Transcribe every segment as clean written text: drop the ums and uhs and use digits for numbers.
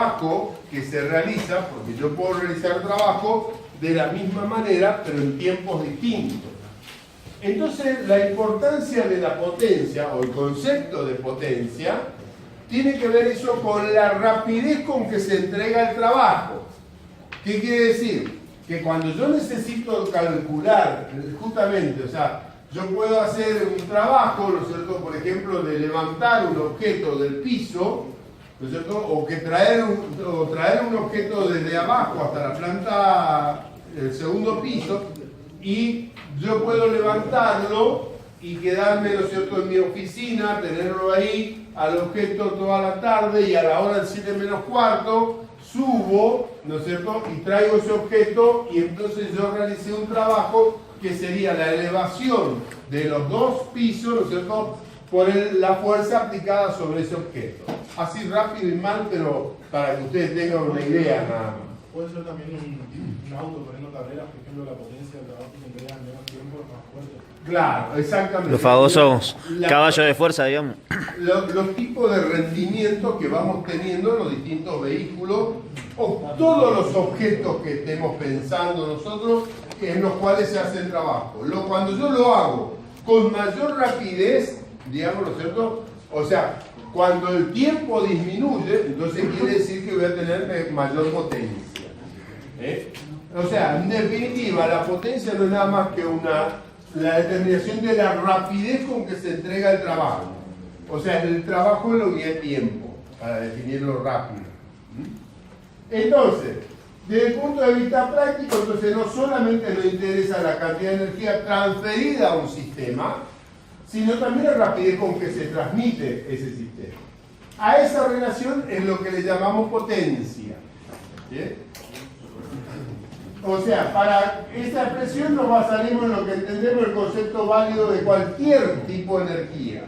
trabajo que se realiza, porque yo puedo realizar trabajo de la misma manera, pero en tiempos distintos. Entonces, la importancia de la potencia, o el concepto de potencia, tiene que ver eso con la rapidez con que se entrega el trabajo. ¿Qué quiere decir? Que cuando yo necesito calcular, justamente, o sea, yo puedo hacer un trabajo, ¿no es cierto?, por ejemplo, de levantar un objeto del piso, ¿no es cierto?, o traer un objeto desde abajo hasta la planta, el segundo piso, y yo puedo levantarlo y quedarme, ¿no es cierto?, en mi oficina, tenerlo ahí al objeto toda la tarde, y a la hora del 7 menos cuarto subo, ¿no es cierto?, y traigo ese objeto, y entonces yo realicé un trabajo que sería la elevación de los dos pisos, ¿no es cierto?, por la fuerza aplicada sobre ese objeto. Así rápido y mal, pero para que ustedes tengan una idea nada más. Puede ser también un auto poniendo carreras, por ejemplo, la potencia del trabajo se entrega en menos tiempo, más fuerte. Claro, exactamente. Los famosos caballos de fuerza, digamos. Los tipos de rendimiento que vamos teniendo en los distintos vehículos, o todos los objetos que estemos pensando nosotros, en los cuales se hace el trabajo. Cuando yo lo hago con mayor rapidez, digamos, ¿no es cierto? O sea, cuando el tiempo disminuye, entonces quiere decir que voy a tener mayor potencia. O sea, en definitiva, la potencia no es nada más que la determinación de la rapidez con que se entrega el trabajo. O sea, el trabajo es lo que es tiempo, para definirlo rápido. Entonces, desde el punto de vista práctico, entonces no solamente nos interesa la cantidad de energía transferida a un sistema, sino también la rapidez con que se transmite ese sistema. A esa relación es lo que le llamamos potencia. ¿Sí? O sea, para esta expresión nos basaremos en lo que entendemos el concepto válido de cualquier tipo de energía.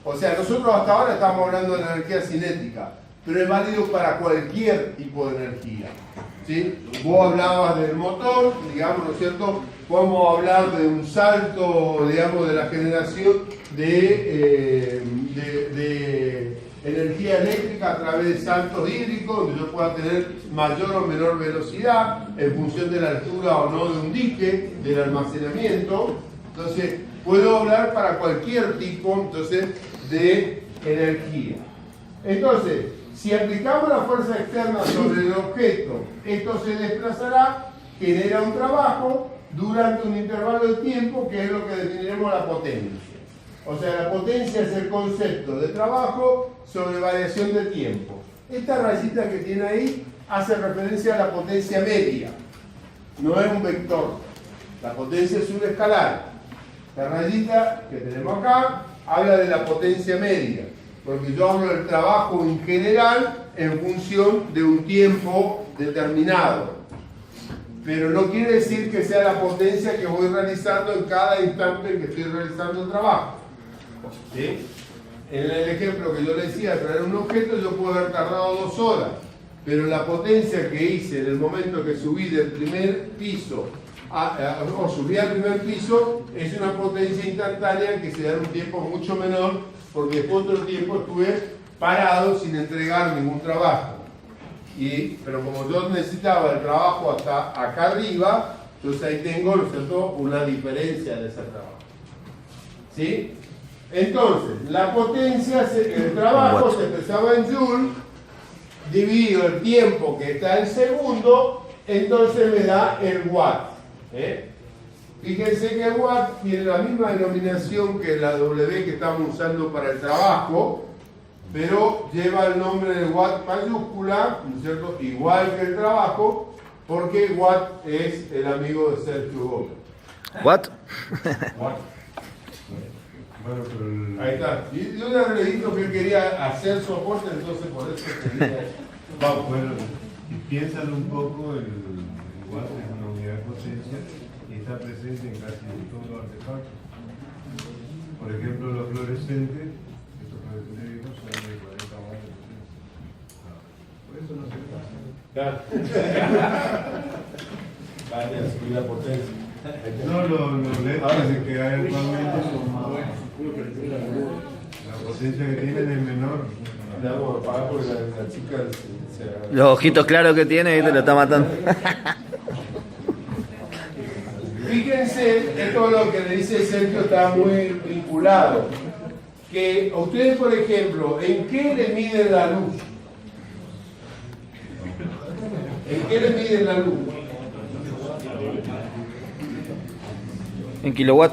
O sea, nosotros hasta ahora estamos hablando de la energía cinética, pero es válido para cualquier tipo de energía. ¿Sí? Vos hablabas del motor, digamos, ¿no es cierto? Podemos hablar de un salto, digamos, de la generación de energía eléctrica a través de saltos hídricos, donde yo pueda tener mayor o menor velocidad en función de la altura o no de un dique, del almacenamiento. Entonces, puedo hablar para cualquier tipo, entonces, de energía. Entonces, si aplicamos la fuerza externa sobre el objeto, esto se desplazará, genera un trabajo durante un intervalo de tiempo, que es lo que definiremos la potencia. O sea, la potencia es el concepto de trabajo sobre variación de tiempo. Esta rayita que tiene ahí hace referencia a la potencia media. No es un vector. La potencia es un escalar. La rayita que tenemos acá habla de la potencia media, porque yo hablo del trabajo en general en función de un tiempo determinado. Pero no quiere decir que sea la potencia que voy realizando en cada instante en que estoy realizando el trabajo. ¿Sí? En el ejemplo que yo le decía, traer un objeto, yo puedo haber tardado 2 horas, pero la potencia que hice en el momento que subí del primer piso o subí al primer piso es una potencia instantánea que se da en un tiempo mucho menor, porque después de otro tiempo estuve parado sin entregar ningún trabajo. Pero como yo necesitaba el trabajo hasta acá arriba, entonces ahí tengo, ¿no es cierto?, una diferencia de ese trabajo. ¿Sí? Entonces, la potencia, el trabajo se expresaba en Joule, dividido el tiempo que está en segundo, entonces me da el watt. Fíjense que watt tiene la misma denominación que la W que estamos usando para el trabajo, pero lleva el nombre de watt mayúscula, ¿no es cierto?, igual que el trabajo, porque watt es el amigo de Sergio Gómez. What? Watt. Bueno, pero ahí está. Y yo le redito que él quería hacer soporte, entonces por eso quería. Vamos, bueno, piénsalo un poco, el watt es una unidad de potencia y está presente en casi todos los artefactos. Por ejemplo, los fluorescentes, estos fluorescentes son de 40 watts de potencia. Por eso no se pasa. Vale, a subir la potencia. No, los LEDs que hay actualmente son más. La potencia que tienen es menor. Le vamos a pagar porque la chica se Los ojitos claros que tiene, ¿viste? Lo está matando. Fíjense, esto es lo que le dice Sergio, está muy vinculado. Que ustedes, por ejemplo, ¿en qué le miden la luz? ¿En qué le miden la luz? En kilowatt.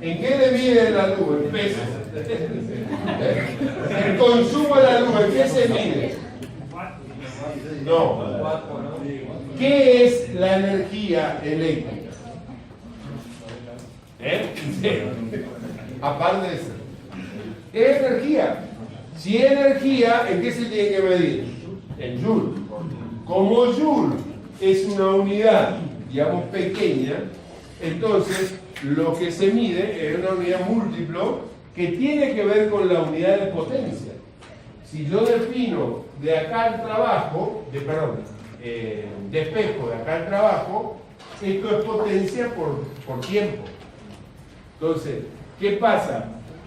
¿En qué le miden la luz? En pesos. El consumo de la luz, ¿en qué se mide? No. ¿Qué es la energía eléctrica? Aparte de eso. Es energía. Si es energía, ¿en qué se tiene que medir? En Joule. Como Joule es una unidad, digamos, pequeña, entonces lo que se mide es una unidad múltiplo que tiene que ver con la unidad de potencia. Si yo defino de acá al trabajo, despejo de acá al trabajo, esto es potencia por tiempo. Entonces, ¿qué pasa?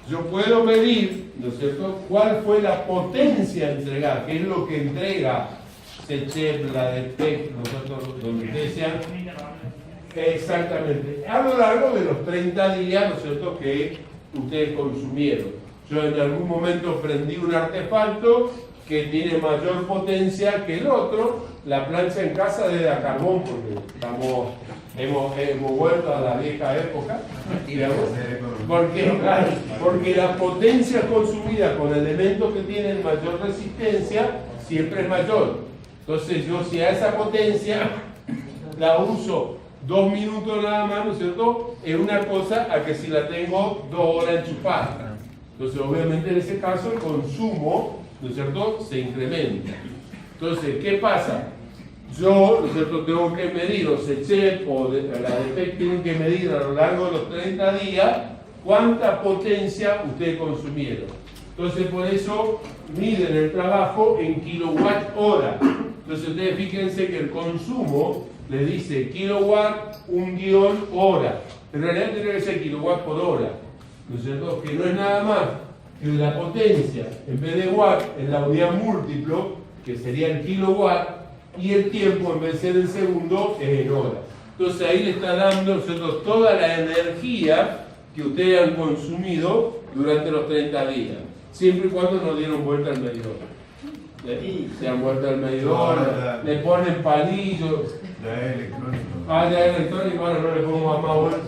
Yo puedo medir, ¿no es cierto?, cuál fue la potencia entregada, qué es lo que entrega SECHEP, la DESPEC, nosotros, donde ustedes sean. Exactamente. A lo largo de los 30 días, ¿no es cierto?, que ustedes consumieron. Yo en algún momento prendí un artefacto que tiene mayor potencia que el otro. La plancha en casa es de carbón, porque hemos vuelto a la vieja época, digamos, porque la potencia consumida con elementos que tienen mayor resistencia siempre es mayor. Entonces yo, si a esa potencia la uso 2 minutos nada más, ¿no es cierto?, es una cosa a que si la tengo 2 horas enchufada. Entonces obviamente en ese caso el consumo, ¿no es cierto?, se incrementa. Entonces, ¿qué pasa? Yo, ¿no es cierto?, tengo que medir, o SECHEP o la DESPEC tienen que medir a lo largo de los 30 días cuánta potencia ustedes consumieron. Entonces, por eso miden el trabajo en kilowatt hora. Entonces, ustedes fíjense que el consumo le dice kilowatt 1 hora. En realidad tiene que ser kilowatt por hora, ¿no es cierto?, que no es nada más que la potencia, en vez de watt, en la unidad múltiplo, que sería el kilowatt, y el tiempo, en vez de ser en segundo, es en horas. Entonces ahí le está dando, ¿no es cierto?, toda la energía que ustedes han consumido durante los 30 días, siempre y cuando no dieron vuelta al medidor. Se han vuelto al medidor, le ponen palillos. Ya es electrónico. Ah, ya es electrónico, ahora no le pongo más vueltas.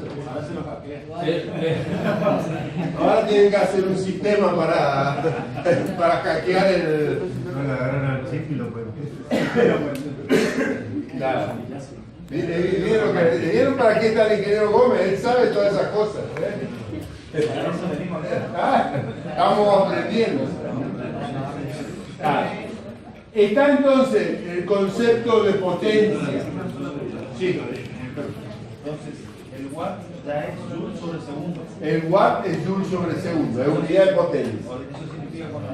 Ahora tienen que hacer un sistema para hackear el. No le agarran al chip y lo pueden. Claro. ¿Vieron para qué está el ingeniero Gómez? Él sabe todas esas cosas. Estamos aprendiendo. Está entonces el concepto de potencia. Sí. Entonces, el watt ya es joule sobre segundo. El watt es joule sobre segundo, es unidad de potencia. Eso significa cuando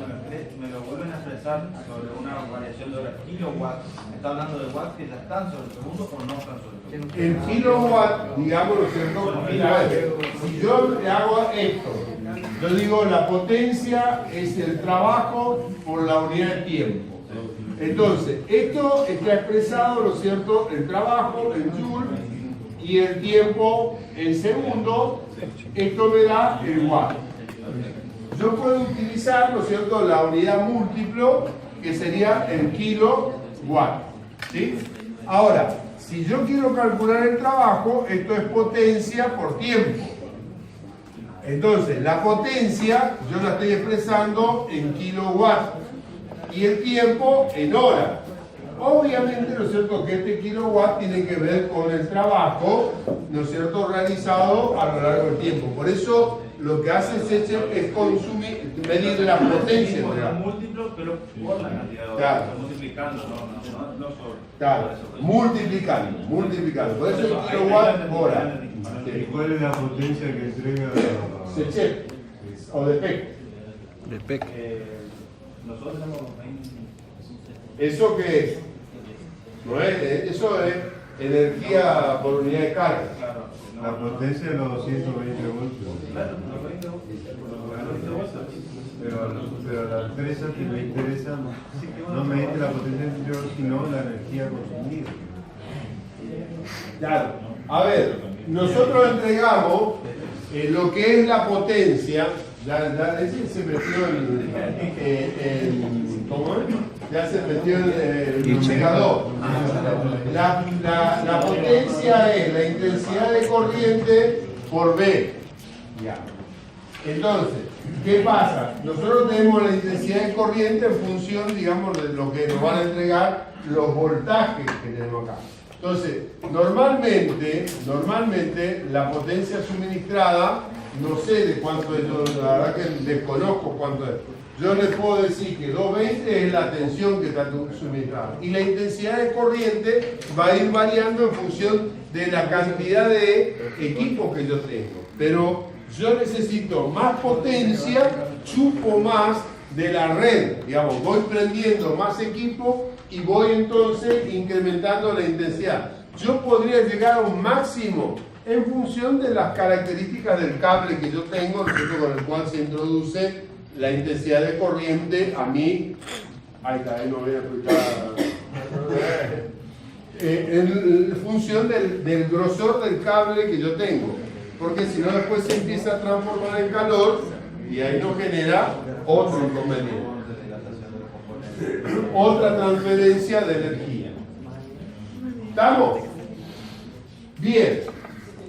me lo vuelven a expresar sobre una variación de horas kilowatt, ¿me está hablando de watts que ya están sobre segundo o no están sobre segundo? El kilowatt, digamos, ¿no es cierto? Mira, si yo le hago esto, yo digo la potencia es el trabajo por la unidad de tiempo. Entonces, esto está expresado, ¿no es cierto?, el trabajo en joule y el tiempo en segundo. Esto me da el watt. Yo puedo utilizar, ¿no es cierto?, la unidad múltiplo, que sería el kilowatt. ¿Sí? Ahora, si yo quiero calcular el trabajo, esto es potencia por tiempo. Entonces, la potencia yo la estoy expresando en kilowatt y el tiempo en hora. Obviamente, ¿no es cierto?, que este kilowatt tiene que ver con el trabajo, ¿no es cierto?, realizado a lo largo del tiempo. Por eso, lo que hace SECHEP es consumir, medir la potencia. Múltiplo, pero por la cantidad de horas. Claro. Multiplicando, no sobre. Claro, multiplicando. Por eso el kilowatt hora. ¿Y cuál es la potencia que entrega SECHEP o DESPEC. DESPEC. Nosotros tenemos 20. ¿Eso qué es? No es, eso es energía por unidad de carga. Claro. la potencia de los 220 voltios? Claro, los 20 voltios. pero a la empresa que le interesa no medir la potencia interior, sino la energía consumida. Claro. A ver, nosotros entregamos lo que es la potencia. Ese se metió ¿cómo es? Ya se metió en el numerador. La potencia es la intensidad de corriente por B. Ya. Entonces, ¿qué pasa? Nosotros tenemos la intensidad de corriente en función, digamos, de lo que nos van a entregar los voltajes que tenemos acá. Entonces, normalmente la potencia suministrada, no sé de cuánto es, la verdad que desconozco cuánto es. Yo les puedo decir que 220 es la tensión que está suministrada. Y la intensidad de corriente va a ir variando en función de la cantidad de equipos que yo tengo. Pero yo necesito más potencia, chupo más de la red. Digamos, voy prendiendo más equipo y voy entonces incrementando la intensidad. Yo podría llegar a un máximo en función de las características del cable que yo tengo, con el cual se introduce la intensidad de corriente a mí. Ahí está, ahí no voy a escuchar. En función del grosor del cable que yo tengo. Porque si no, después se empieza a transformar en calor y ahí nos genera otro inconveniente. Otra transferencia de energía. ¿Estamos? Bien.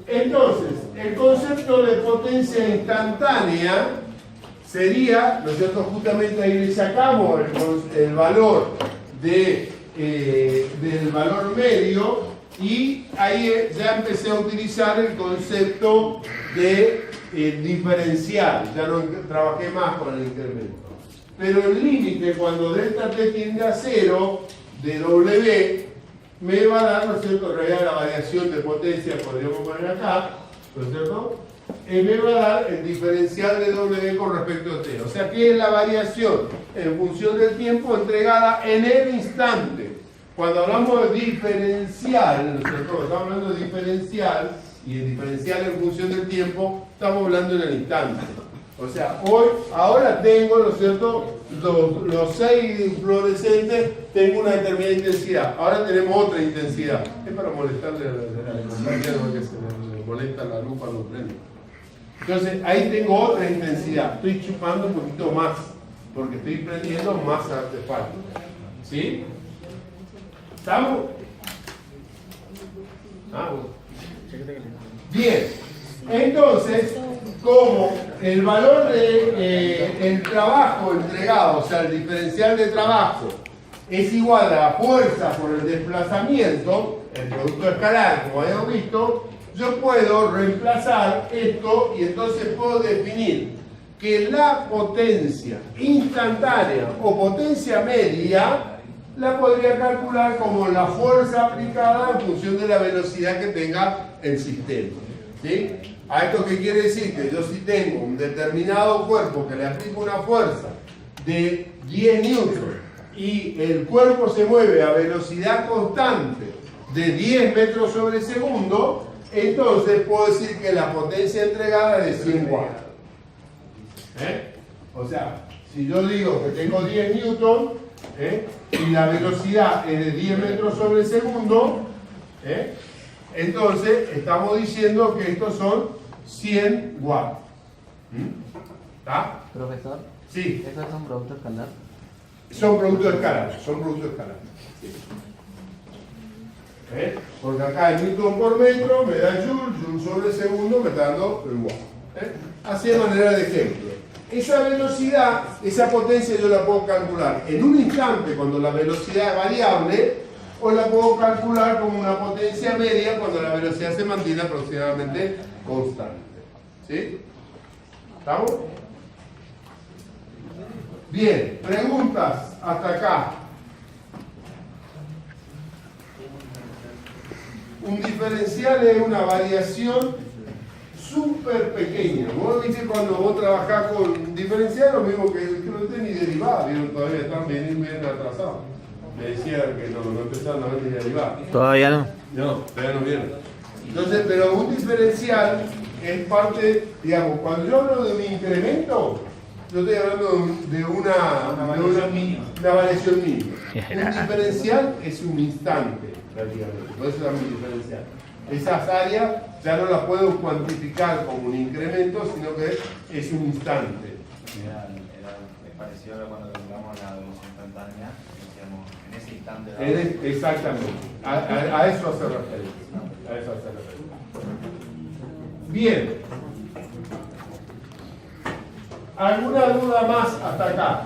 Entonces, el concepto de potencia instantánea sería, ¿no es cierto? Justamente ahí le sacamos el valor del valor medio y ahí ya empecé a utilizar el concepto de diferencial. Ya no trabajé más con el incremento. Pero el límite, cuando delta t tiende a 0 de W, me va a dar, ¿no es cierto?, en realidad la variación de potencia, podríamos poner acá, ¿no es cierto?, me va a dar el diferencial de W con respecto a t. O sea, que es la variación en función del tiempo entregada en el instante. Cuando hablamos de diferencial, ¿no es cierto?, estamos hablando de diferencial, y el diferencial en función del tiempo, estamos hablando en el instante. O sea, ahora tengo, ¿no es cierto?, los 6 fluorescentes, tengo una determinada intensidad. Ahora tenemos otra intensidad. Es para molestarle a la compañera que se le molesta la luz cuando prende. Entonces, ahí tengo otra intensidad. Estoy chupando un poquito más, porque estoy prendiendo más artefactos. ¿Sí? ¿Estamos? Bien. Entonces, como el valor del trabajo entregado, o sea, el diferencial de trabajo, es igual a la fuerza por el desplazamiento, el producto escalar, como habíamos visto, yo puedo reemplazar esto y entonces puedo definir que la potencia instantánea o potencia media la podría calcular como la fuerza aplicada en función de la velocidad que tenga el sistema. ¿Sí? ¿A esto qué quiere decir? Que yo si tengo un determinado cuerpo que le aplico una fuerza de 10 newtons y el cuerpo se mueve a velocidad constante de 10 metros sobre segundo, entonces puedo decir que la potencia entregada es de 100 watts. O sea, si yo digo que tengo 10 newtons y la velocidad es de 10 metros sobre segundo, entonces estamos diciendo que estos son 100 watts. ¿Está? Profesor, Sí. ¿esos son productos escalar? Son productos escalares, Sí. Porque acá el newton por metro me da joule sobre segundo me está dando el watt. Así de manera de ejemplo. Esa velocidad, esa potencia yo la puedo calcular en un instante cuando la velocidad es variable, o la puedo calcular como una potencia media cuando la velocidad se mantiene aproximadamente constante. ¿Sí? ¿Estamos? Bien, preguntas hasta acá. Un diferencial es una variación súper pequeña. Vos viste cuando vos trabajás con diferencial, lo mismo que no tenés ni derivada, vieron, todavía están bien atrasados. Me decía que no empezaron a ver ni derivada. Todavía no. No, todavía no vieron. Entonces, pero un diferencial es parte, digamos, cuando yo hablo de un incremento, Yo estoy hablando de una variación mínima. Un diferencial es un instante, prácticamente. Por eso es un diferencial. Esas áreas ya no las puedo cuantificar como un incremento, sino que es un instante. Es parecido a cuando calculamos la velocidad instantánea, decíamos, en ese instante. Exactamente. A eso hace referencia. A eso hace referencia. Bien. ¿Alguna duda más hasta acá?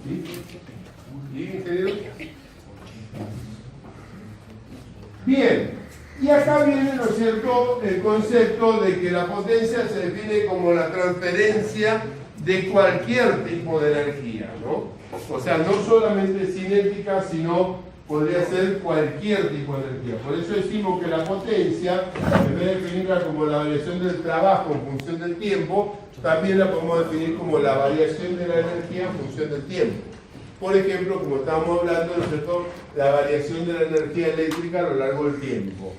¿Sí, ingeniero? Bien, y acá viene, ¿no es cierto?, el concepto de que la potencia se define como la transferencia de cualquier tipo de energía, ¿no? O sea, no solamente cinética, sino podría ser cualquier tipo de energía. Por eso decimos que la potencia, en vez de definirla como la variación del trabajo en función del tiempo, también la podemos definir como la variación de la energía en función del tiempo. Por ejemplo, como estábamos hablando, ¿no es cierto?, la variación de la energía eléctrica a lo largo del tiempo.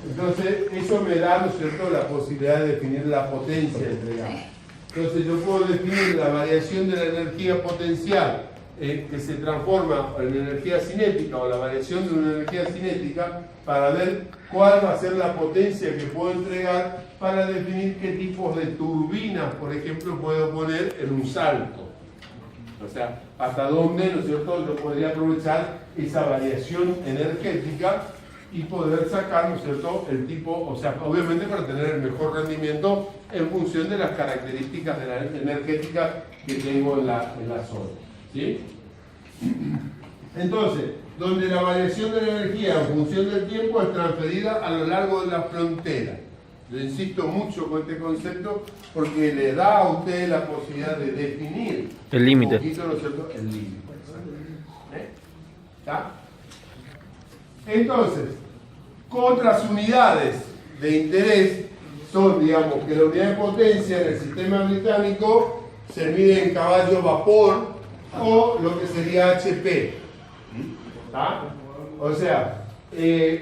Entonces, eso me da, ¿no es cierto?, la posibilidad de definir la potencia entregada. Entonces, yo puedo definir la variación de la energía potencial que se transforma en energía cinética o la variación de una energía cinética para ver cuál va a ser la potencia que puedo entregar para definir qué tipos de turbinas, por ejemplo, puedo poner en un salto. O sea, hasta dónde, ¿no es cierto?, yo podría aprovechar esa variación energética y poder sacar, ¿no es cierto?, el tipo, o sea, obviamente para tener el mejor rendimiento en función de las características de la energética que tengo en la zona. ¿Sí? Entonces, donde la variación de la energía en función del tiempo es transferida a lo largo de la frontera. Yo insisto mucho con este concepto porque le da a usted la posibilidad de definir el límite. Un poquito, ¿no es cierto?, el límite. ¿Está? Entonces, otras unidades de interés son, digamos, que la unidad de potencia en el sistema británico se mide en caballo vapor o lo que sería HP. ¿Está? O sea,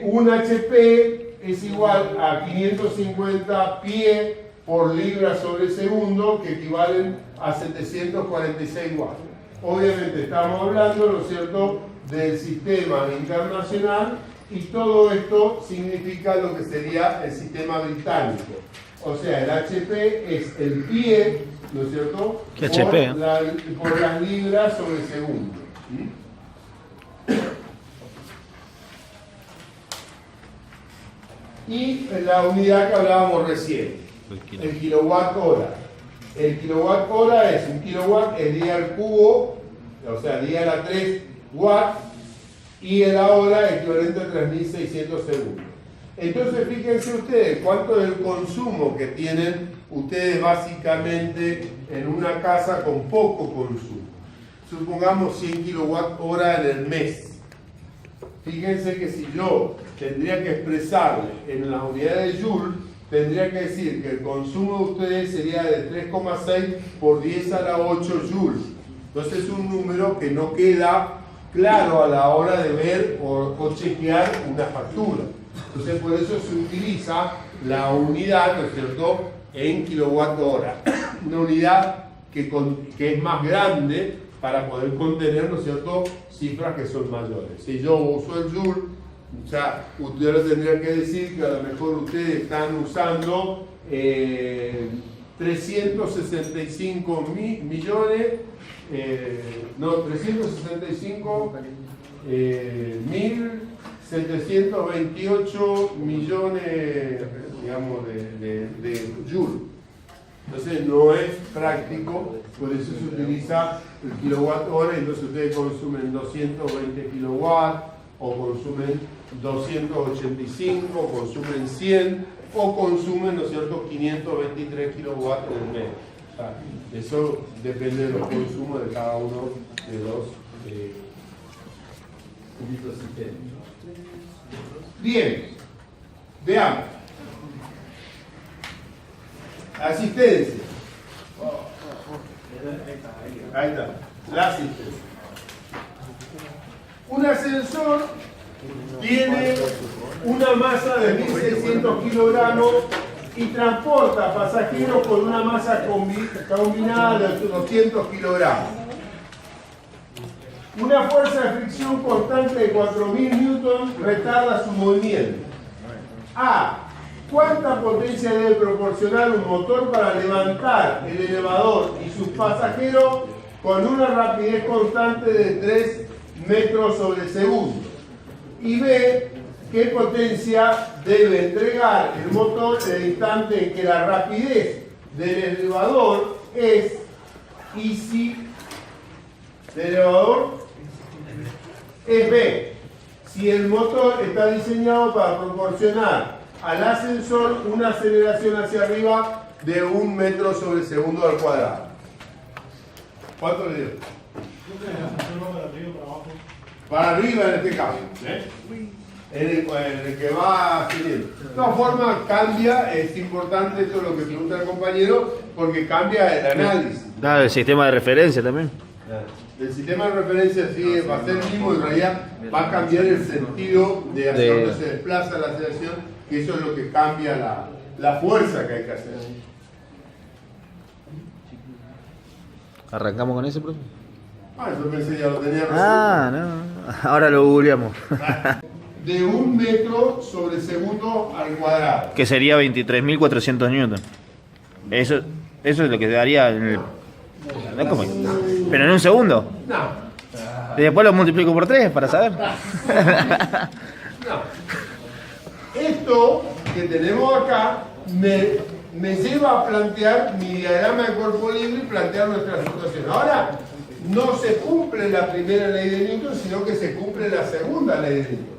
un HP es igual a 550 pie por libra sobre segundo, que equivalen a 746 watts. Obviamente estamos hablando, ¿no es cierto?, del sistema internacional, y todo esto significa lo que sería el sistema británico. O sea, el HP es el pie, ¿no es cierto?, ¿Qué HP? por las libras sobre segundo. Y la unidad que hablábamos recién, el kilowatt hora. El kilowatt hora es un kilowatt, es 10 al cubo, o sea, 10 a la 3 watts, y el hora equivalente a 3600 segundos. Entonces, fíjense ustedes cuánto es el consumo que tienen ustedes básicamente en una casa con poco consumo. Supongamos 100 kilowatt hora en el mes. Fíjense que si yo tendría que expresarle en las unidades de Joule, tendría que decir que el consumo de ustedes sería de 3,6 por 10 a la 8 Joule. Entonces es un número que no queda claro a la hora de ver o chequear una factura. Entonces por eso se utiliza la unidad, ¿no es cierto?, en kilowatt hora. Una unidad que es más grande para poder contener, ¿no es cierto?, cifras que son mayores. Si yo uso el Joule, o sea, ustedes tendrían que decir que a lo mejor ustedes están usando 365 millones, 365.728 millones, digamos, de Joule. Entonces no es práctico, por eso se utiliza el kilowatt hora, entonces ustedes consumen 220 kilowatts, o consumen 285, o consumen 100, o consumen, ¿no es cierto?, 523 kilowatts en el mes. O sea, eso depende de los consumos de cada uno de los sistemas. Bien, veamos. Asistencia. Ahí está, la asistencia. Un ascensor tiene una masa de 1600 kilogramos y transporta pasajeros con una masa combinada de 200 kilogramos. Una fuerza de fricción constante de 4000 newton retarda su movimiento. A. ¿Cuánta potencia debe proporcionar un motor para levantar el elevador y sus pasajeros con una rapidez constante de 3 metros sobre segundo? Y B. ¿Qué potencia debe entregar el motor en el instante en que la rapidez del elevador es, y si el elevador es B, si el motor está diseñado para proporcionar al ascensor una aceleración hacia arriba de 1 metro sobre segundo al cuadrado? ¿Cuánto le dio? Para arriba en este caso, en el que va siguiendo. De todas formas, cambia, es importante esto es lo que pregunta el compañero, porque cambia el análisis. Claro, el sistema de referencia también. El sistema de referencia sí va a ser el mismo, en realidad va a cambiar el sentido de hacia dónde se desplaza la aceleración, que eso es lo que cambia la fuerza que hay que hacer. ¿Arrancamos con ese, profe? Yo pensé ya lo tenía resuelto. No. Ahora lo googleamos. De 1 metro sobre segundo al cuadrado. Que sería 23.400 newton. Eso es lo que se daría en el... No es como... Pero en un segundo. No. Y después lo multiplico por 3 para saber. No. Esto que tenemos acá me lleva a plantear mi diagrama de cuerpo libre y plantear nuestra situación. Ahora, no se cumple la primera ley de Newton, sino que se cumple la segunda ley de Newton.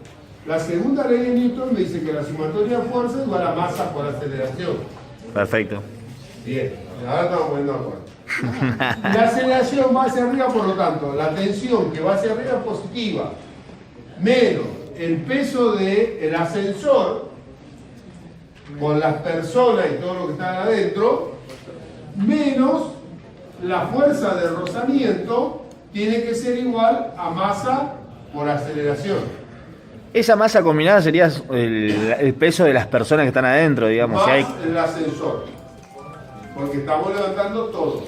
La segunda ley de Newton me dice que la sumatoria de fuerzas es igual a masa por aceleración. Perfecto. Bien, ahora estamos poniendo de acuerdo. La aceleración va hacia arriba, por lo tanto, la tensión que va hacia arriba es positiva, menos el peso del ascensor con las personas y todo lo que están adentro, menos la fuerza de rozamiento, tiene que ser igual a masa por aceleración. Esa masa combinada sería el peso de las personas que están adentro, digamos. Más Si hay... el ascensor, porque estamos levantando todo.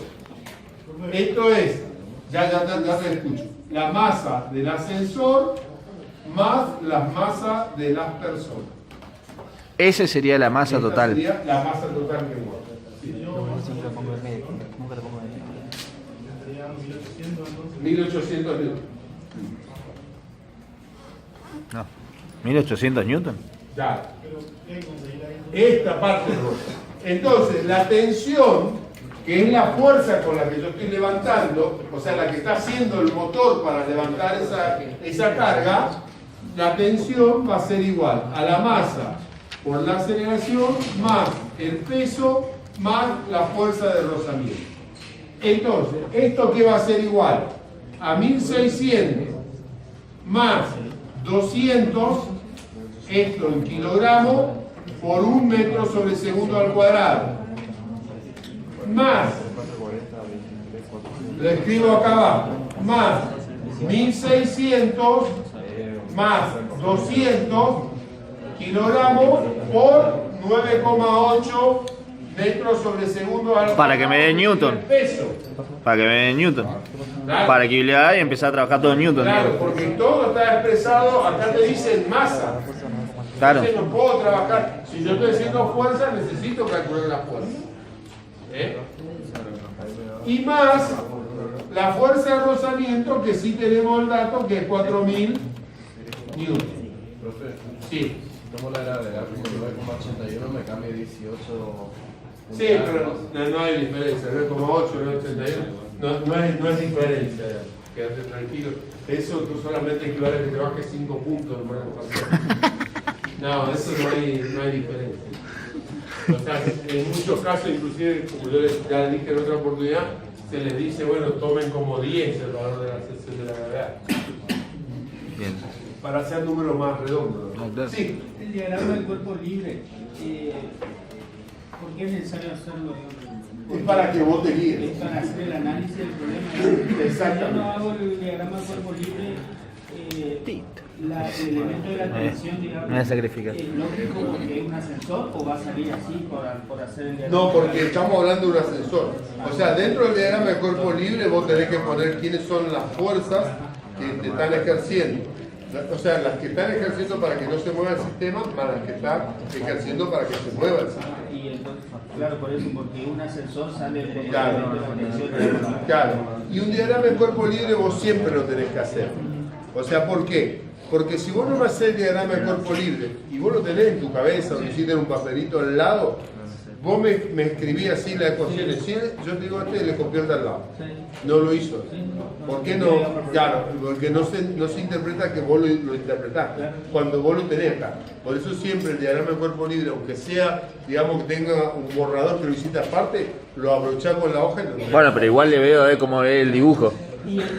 Esto es, ya te escucho, la masa del ascensor más las masas de las personas. Esa sería la masa Esta total. sería la masa total que mueve. Sí. 1800 newton. No. 1800 newton. Ya. Esta parte no. Entonces, la tensión, que es la fuerza con la que yo estoy levantando, o sea, la que está haciendo el motor para levantar esa carga, la tensión va a ser igual a la masa por la aceleración más el peso más la fuerza de rozamiento. Entonces, ¿esto qué va a ser igual? A 1600 más 200, esto en kilogramos, por 1 metro sobre segundo al cuadrado. Más, lo escribo acá abajo, más 1600 más 200 kilogramos por 9,8 metros sobre segundo al cuadrado. Para que me dé newton. Peso. Para que me dé newton. Claro. Para equilibrar y empezar a trabajar todo en newton. Claro, Digo. porque todo está expresado, acá te dicen masa. Claro. Entonces no puedo trabajar. Si yo estoy haciendo fuerza, necesito calcular la fuerza. Y más la fuerza de rozamiento, que sí tenemos el dato, que es 4000 newton. Profe, Sí. tomo la gravedad como 9,81, me cambia 18. Sí, pero no hay diferencia, 9,8, 9,81, no es diferencia, quédate tranquilo. Eso tú solamente equivale a que te bajes 5 puntos, hermano. No, eso no hay diferencia. O sea, en muchos casos, inclusive, como yo ya dije en otra oportunidad, se les dice, bueno, tomen como 10 el valor de la sección de la gravedad. Bien. Para hacer números más redondos, ¿no? Sí. El diagrama del cuerpo libre, ¿por qué es necesario hacerlo? Es para que vos te guíes. Es para hacer el análisis del problema. Exactamente. Si yo no hago el diagrama del cuerpo libre, el elemento de la tensión, digamos, Me voy a sacrificar. ¿es lógico porque es un ascensor o va a salir así por hacer el No, porque estamos hablando de un ascensor. O sea, dentro del diagrama de cuerpo libre vos tenés que poner quiénes son las fuerzas que te están ejerciendo. O sea, las que están ejerciendo para que no se mueva el sistema, más las que están ejerciendo para que se mueva el sistema. Y entonces, claro, por eso, porque un ascensor sale por Claro. la tensión. Claro. Y un diagrama de cuerpo libre vos siempre lo tenés que hacer. O sea, ¿por qué? Porque si vos no me haces el diagrama de cuerpo libre y vos lo tenés en tu cabeza o lo hiciste en un papelito al lado, vos me escribís así las ecuaciones. ¿Sí? Yo te digo este y le copié el de al lado. No lo hizo. ¿Por qué no? Claro, porque no se interpreta que vos lo interpretás cuando vos lo tenés acá. Por eso siempre el diagrama de cuerpo libre, aunque sea, digamos, que tenga un borrador que lo hiciste aparte, lo abrochás con la hoja y lo tenés. Bueno, pero igual le veo cómo ve el dibujo. Y el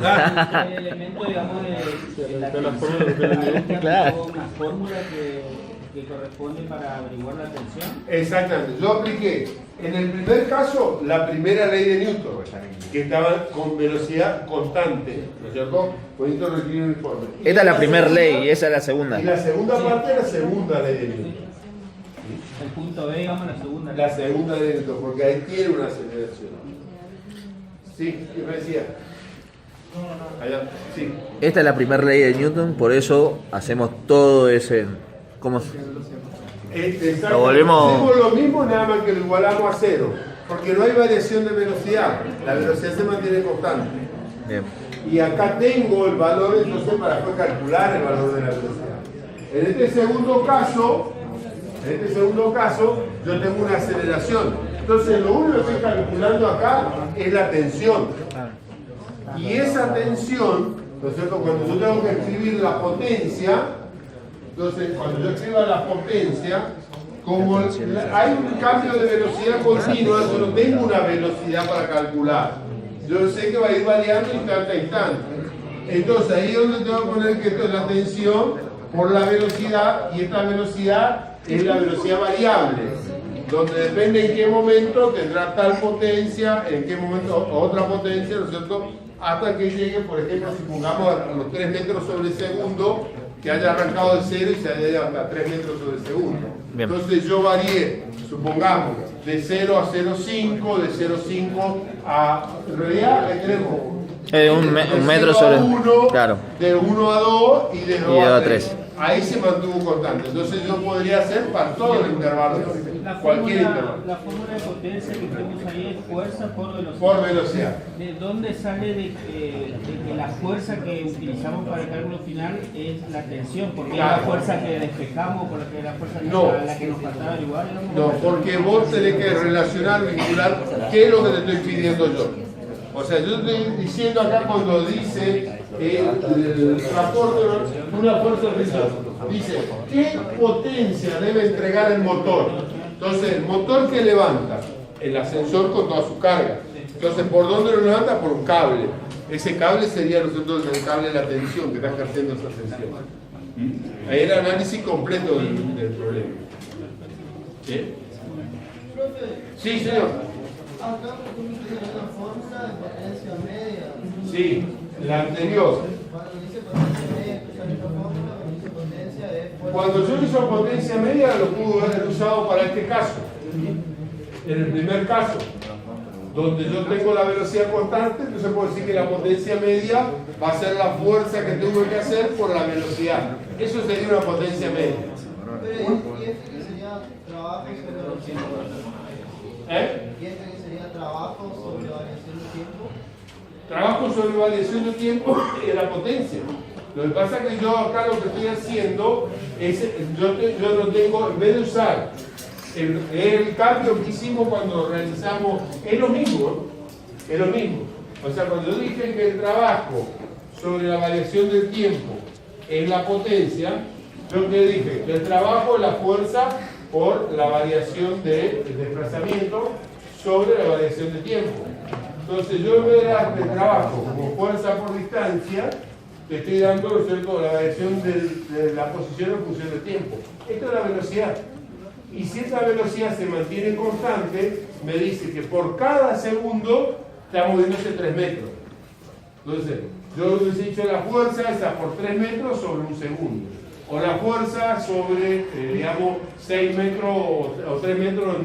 elemento, digamos, de la tensión, Claro. una fórmula que corresponde para averiguar la tensión. Exactamente. Yo apliqué en el primer caso la primera ley de Newton, que estaba con velocidad constante, ¿no es cierto? Poniendo rectilíneo uniforme. Esta es la primera ley y esa es la segunda. Y la segunda parte es la segunda ley de Newton. El punto B, digamos, la segunda. La segunda ley de Newton, porque ahí tiene una aceleración. Sí, ¿qué me decía? Allá, sí. Esta es la primera ley de Newton, por eso hacemos todo ese... ¿Cómo se...? Exacto. Lo volvemos- Hacemos lo mismo, nada más que lo igualamos a cero, porque no hay variación de velocidad, la velocidad se mantiene constante. Bien. Y acá tengo el valor, entonces, para después calcular el valor de la velocidad. En este segundo caso, yo tengo una aceleración. Entonces, lo único que estoy calculando acá es la tensión. Y esa tensión, ¿no es cierto? Cuando yo tengo que escribir la potencia, entonces, cuando yo escriba la potencia, como hay un cambio de velocidad continua, yo no tengo una velocidad para calcular. Yo sé que va a ir variando instante a instante. Entonces, ahí es donde tengo que poner que esto es la tensión por la velocidad, y esta velocidad es la velocidad variable, donde depende en qué momento tendrá tal potencia, en qué momento otra potencia, ¿no es cierto? Hasta que llegue, por ejemplo, si pongamos a los 3 metros sobre segundo, que haya arrancado de 0 y se haya ido hasta 3 metros sobre segundo. Bien. Entonces yo varié, supongamos, de 0 a 0,5, de 0,5 a... En realidad ahí tenemos... Un de metro 0 sobre... a 1, Claro. de 1 a 2 y de 2 a 3. 3. Ahí se mantuvo constante. Entonces yo podría hacer para todo el intervalo, cualquier intervalo. La fórmula de potencia que tenemos ahí es fuerza por velocidad. Por velocidad. ¿De dónde sale de que la fuerza que utilizamos para el cálculo final es la tensión? Porque es la Claro. fuerza que despejamos, porque es la fuerza No. la que nos faltaba averiguar. No, porque vos tenés que relacionar, vincular qué es lo que te estoy pidiendo yo. O sea, yo estoy diciendo acá cuando dice el transporte, una fuerza horizontal, dice qué potencia debe entregar el motor. Entonces, el motor que levanta, el ascensor con toda su carga. Entonces, ¿por dónde lo levanta? Por un cable. Ese cable sería nosotros el cable de la tensión que está ejerciendo esa tensión. Ahí el análisis completo del problema. ¿Sí? Sí, señor. Acá tú me tienes una fórmula de potencia media. Sí, la anterior. Cuando dice potencia media, tú sabes la fórmula, cuando dice potencia es fuerza. Cuando yo uso potencia media, lo pudo haber usado para este caso. En el primer caso, donde yo tengo la velocidad constante, entonces puedo decir que la potencia media va a ser la fuerza que tengo que hacer por la velocidad. Eso sería una potencia media. Pero, ¿y este que sería trabajo sobre variación? ¿Y este que sería trabajo sobre variación de tiempo? Trabajo sobre variación de tiempo y la potencia. Lo que pasa es que yo acá lo que estoy haciendo es, yo no tengo, en vez de usar el cambio que hicimos cuando realizamos, es lo mismo, es lo mismo. O sea, cuando yo dije que el trabajo sobre la variación del tiempo es la potencia, yo que dije que el trabajo es la fuerza por la variación del desplazamiento sobre la variación de tiempo. Entonces yo en vez de dar el trabajo como fuerza por distancia, te estoy dando, ¿no es cierto?, la variación de la posición en función del tiempo. Esto es la velocidad. Y si esa velocidad se mantiene constante, me dice que por cada segundo está moviéndose 3 metros. Entonces, yo hubiese dicho la fuerza esa por 3 metros sobre un segundo. O la fuerza sobre, digamos, 6 metros o 3 metros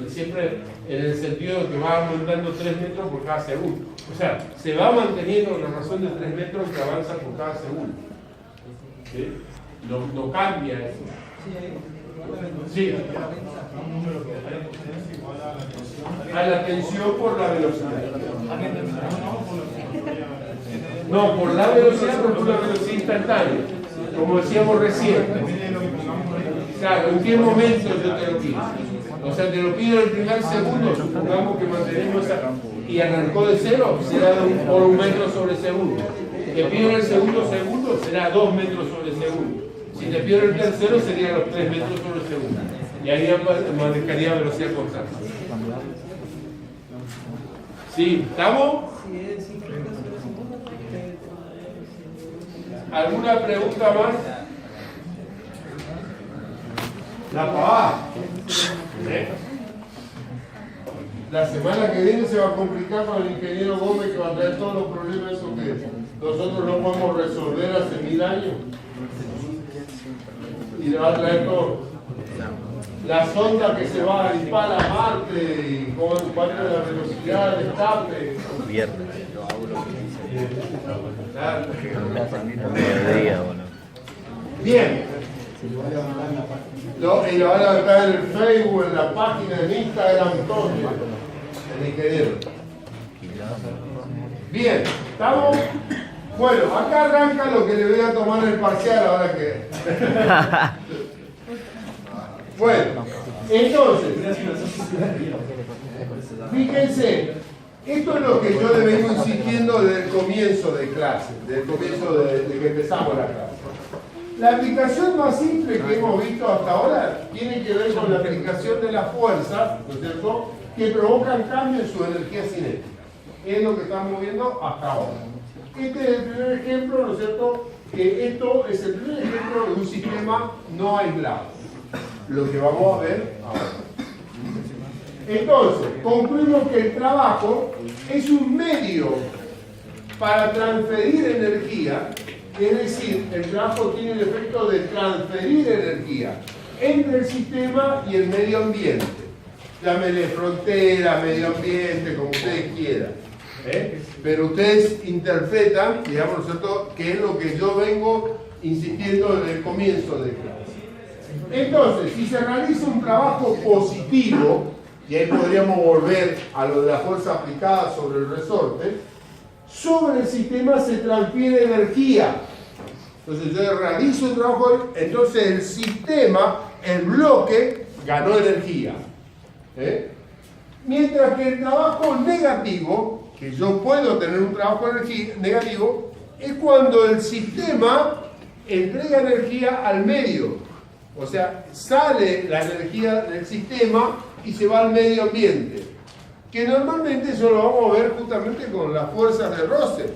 siempre en el sentido de que va aumentando 3 metros por cada segundo. O sea, se va manteniendo la razón de 3 metros que avanza por cada segundo. ¿Sí? No cambia eso. Sí. Un número que da la potencia igual a la tensión. A la tensión por la velocidad. No, por la velocidad, por una velocidad instantánea. Como decíamos recién. Claro, ¿en qué momento yo te lo pido? O sea, te lo pido en el primer segundo, supongamos que mantenemos esa, y arrancó de cero, será por 1 metro sobre segundo. Te pido en el segundo segundo, será 2 metros sobre segundo. Si te pido en el tercero, serían los 3 metros sobre segundo. Y ahí manejaría velocidad constante. ¿Sí? ¿Estamos? ¿Alguna pregunta más? La pavada. La semana que viene se va a complicar con el ingeniero Gómez, que va a traer todos los problemas esos que nosotros no podemos resolver hace 1000 años. Y le va a traer todo. La sonda que se va a dispar a Marte y cuál es la velocidad de escape. Claro. Bien. Y lo van a levantar en el Facebook, en la página, en Instagram, todo. El ingeniero. Bien, ¿estamos? Bueno, acá arranca lo que le voy a tomar el parcial ahora que... Bueno, entonces, fíjense, esto es lo que yo le vengo insistiendo desde el comienzo de clase, desde el comienzo de que empezamos la clase. La aplicación más simple que hemos visto hasta ahora tiene que ver con la aplicación de las fuerzas, ¿no es cierto?, que provocan cambio en su energía cinética. Es lo que estamos viendo hasta ahora. Este es el primer ejemplo, ¿no es cierto?, que esto es el primer ejemplo de un sistema no aislado. Lo que vamos a ver ahora. Entonces, concluimos que el trabajo es un medio para transferir energía, es decir, el trabajo tiene el efecto de transferir energía entre el sistema y el medio ambiente. Llámenle frontera, medio ambiente, como ustedes quieran. Pero ustedes interpretan, digamos, ¿no es cierto?, que es lo que yo vengo insistiendo desde el comienzo de clase. Entonces, si se realiza un trabajo positivo, y ahí podríamos volver a lo de la fuerza aplicada sobre el resorte, sobre el sistema se transfiere energía. Entonces yo realizo el trabajo, entonces el sistema, el bloque, ganó energía. Mientras que el trabajo negativo, que yo puedo tener un trabajo negativo, es cuando el sistema entrega energía al medio. O sea, sale la energía del sistema y se va al medio ambiente. Que normalmente eso lo vamos a ver justamente con las fuerzas de Russell.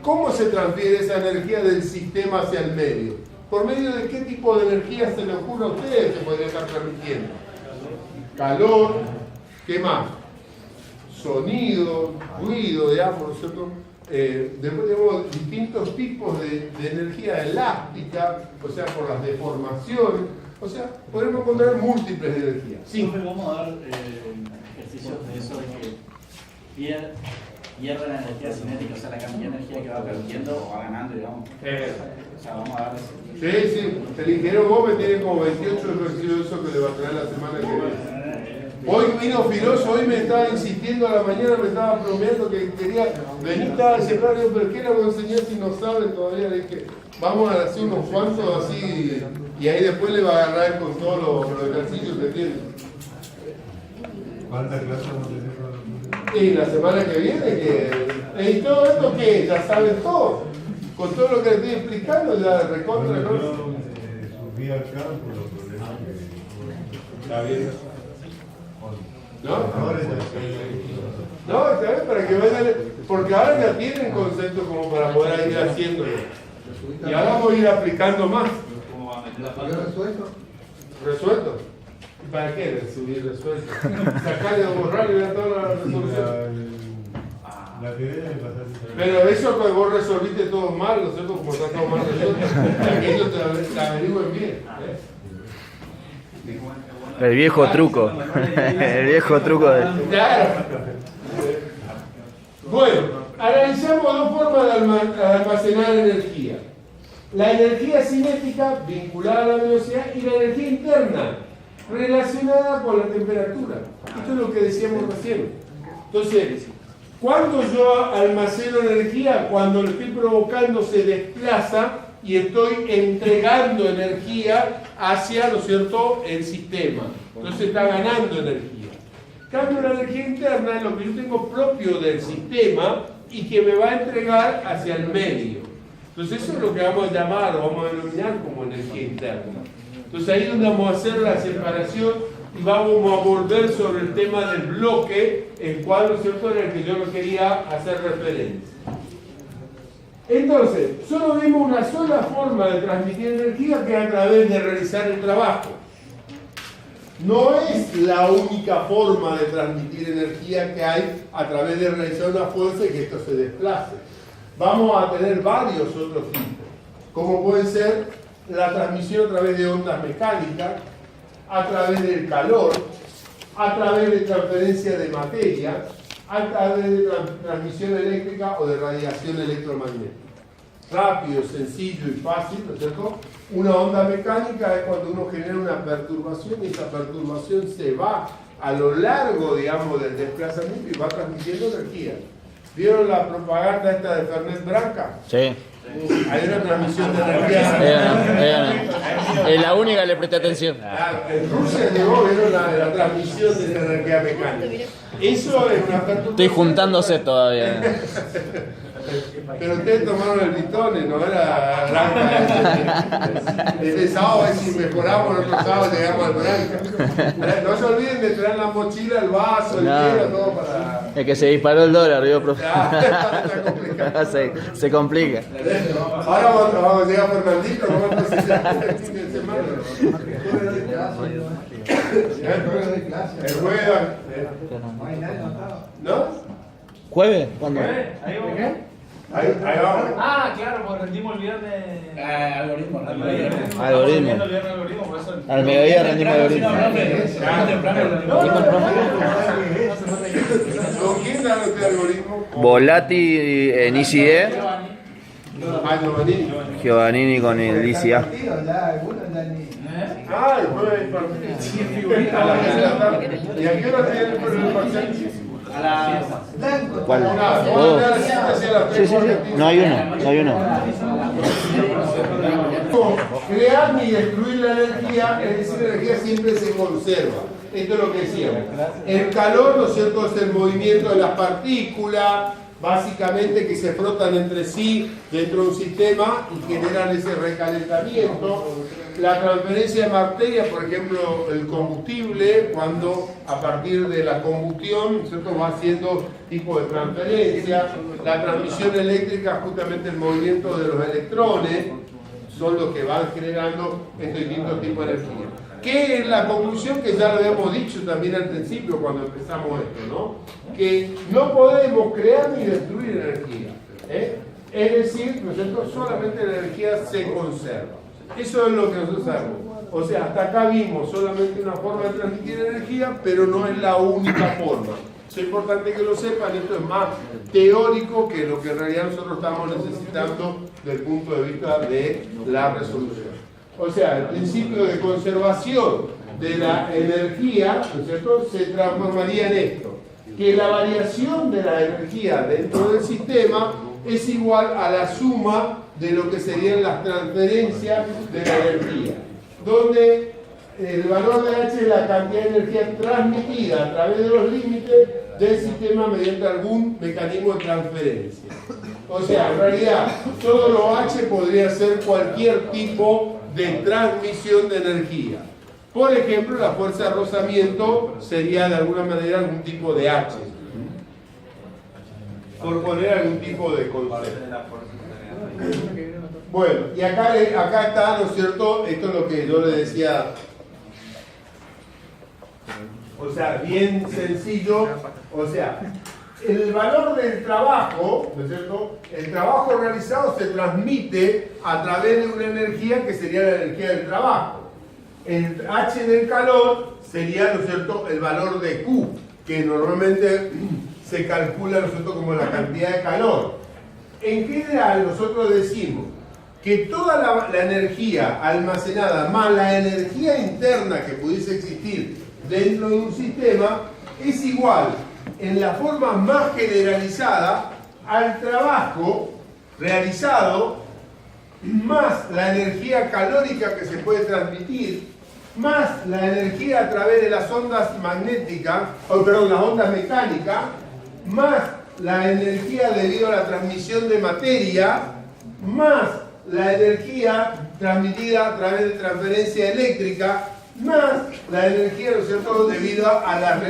¿Cómo se transfiere esa energía del sistema hacia el medio? ¿Por medio de qué tipo de energía se le ocurre a ustedes que podría estar transmitiendo? Calor, ¿qué más? Sonido, ruido, digamos, ¿no es cierto? Después tenemos distintos tipos de energía elástica, o sea, por las deformaciones, o sea, podemos encontrar múltiples de energía. Sí. Vamos a dar ejercicios de eso de que pierde la energía cinética, o sea, la cantidad de energía que va perdiendo o va ganando, digamos. O sea, vamos a dar eso. Sí, el ingeniero Gómez tiene como 28 ejercicios de eso que le va a traer la semana que viene. Hoy vino Filoso, hoy me estaba insistiendo a la mañana, me estaba bromeando que quería venir, estaba separado, pero ¿qué le voy a enseñar si no saben todavía? Le dije, vamos a hacer unos cuantos así, y ahí después le va a agarrar con todos los ejercicios que tiene. ¿Cuántas clases vamos a tener? Y la semana que viene, y todo esto que ya saben todo, con todo lo que les estoy explicando, ya recontra. Yo subí al campo los problemas que... Está bien. ¿No? Ahora ya No, está bien, para que vayan, porque ahora ya tienen concepto como para poder ir haciéndolo. Y ahora voy a ir aplicando más. ¿Resuelto? ¿Resuelto? ¿Y para qué subir resuelto? Sacarle o borrar y ver toda la resolución. La teoría de pasar. Pero eso que vos resolviste todo mal, ¿no es cierto? Como está todo mal resuelto, aquello te averigüen bien. El viejo truco. El viejo truco de... Claro. Bueno, analizamos dos formas de almacenar energía. La energía cinética, vinculada a la velocidad, y la energía interna, relacionada con la temperatura. Esto es lo que decíamos recién. Entonces, ¿cuándo yo almaceno energía? Cuando lo estoy provocando se desplaza y estoy entregando energía hacia, ¿no es cierto?, el sistema. Entonces está ganando energía. En cambio, la energía interna es lo que yo tengo propio del sistema y que me va a entregar hacia el medio. Entonces eso es lo que vamos a llamar, o vamos a denominar como energía interna. Entonces ahí es donde vamos a hacer la separación y vamos a volver sobre el tema del bloque, el cual, ¿no es cierto?, era el que yo no quería hacer referencia. Entonces, solo vemos una sola forma de transmitir energía, que es a través de realizar el trabajo. No es la única forma de transmitir energía que hay a través de realizar una fuerza y que esto se desplace. Vamos a tener varios otros tipos, como puede ser la transmisión a través de ondas mecánicas, a través del calor, a través de transferencia de materia, a través de transmisión eléctrica o de radiación electromagnética. Rápido, sencillo y fácil, ¿no es cierto? Una onda mecánica es cuando uno genera una perturbación y esa perturbación se va a lo largo, digamos, del desplazamiento y va transmitiendo energía. ¿Vieron la propaganda esta de Fernet Branca? Sí. Hay una transmisión de energía. Es la única que le presté atención. En Rusia llegó, vieron la transmisión de energía mecánica. Eso es una perturbación. Estoy juntándose todavía. Pero ustedes tomaron el Vitone, no era Branca. Este sábado, si mejoramos, el otro sábado llegamos al Branca. No se olviden de traer la mochila, el vaso, el hielo, todo para... Es que se disparó el dólar, ¿vio, profe? Está se complica. Ahora vamos a llegar a Fernandito, vamos a precisar el fin de semana. El jueves. ¿No? ¿Jueves? ¿Cuándo? Ahí vamos. Ah, claro, pues rendimos el viernes. Algoritmo. Algoritmo. Por eso. Al mediodía rendimos algoritmo. ¿Con quién dan usted algoritmo? Volati en ICE, Ah, Giovannini. Giovannini con el ICA. Ah, el jueves hay partido. A las 6 de la tarde. ¿Y a qué hora tiene el parcial? A las. ¿Cuál? Vamos Oh. a dar la cita hacia las 3. Sí. No hay uno. Crear ni destruir la energía, es decir, la energía siempre se conserva. Esto es lo que decíamos. El calor, ¿no es cierto?, es el movimiento de las partículas, básicamente que se frotan entre sí dentro de un sistema y generan ese recalentamiento. La transferencia de materia, por ejemplo, el combustible, cuando a partir de la combustión, ¿cierto?, va haciendo tipo de transferencia. La transmisión eléctrica, justamente el movimiento de los electrones, son los que van generando estos distintos tipos de energía. ¿Qué es la conclusión? Que ya lo habíamos dicho también al principio cuando empezamos esto, ¿no? Que no podemos crear ni destruir energía. Es decir, ¿no es cierto?, solamente la energía se conserva. Eso es lo que nosotros sabemos. O sea, hasta acá vimos solamente una forma de transmitir energía, pero no es la única forma. Es importante que lo sepan, esto es más teórico que lo que en realidad nosotros estamos necesitando desde el punto de vista de la resolución. O sea, el principio de conservación de la energía, ¿no es cierto?, se transformaría en esto, que la variación de la energía dentro del sistema es igual a la suma de lo que serían las transferencias de la energía, donde el valor de H es la cantidad de energía transmitida a través de los límites del sistema mediante algún mecanismo de transferencia. O sea, en realidad, todo lo H podría ser cualquier tipo de transmisión de energía. Por ejemplo, la fuerza de rozamiento sería de alguna manera algún tipo de H. Por poner algún tipo de concepto. Bueno, y acá está, ¿no es cierto? Esto es lo que yo le decía. O sea, bien sencillo. O sea, el valor del trabajo, ¿no es cierto? El trabajo realizado se transmite a través de una energía que sería la energía del trabajo. El H del calor sería, ¿no es cierto?, el valor de Q, que normalmente se calcula, ¿no es cierto?, como la cantidad de calor. En general, nosotros decimos que toda la energía almacenada más la energía interna que pudiese existir dentro de un sistema es igual, en la forma más generalizada, al trabajo realizado más la energía calórica que se puede transmitir, más la energía a través de las ondas magnéticas, las ondas mecánicas, más la energía debido a la transmisión de materia, más la energía transmitida a través de transferencia eléctrica, más la energía, ¿no es cierto?, debido a la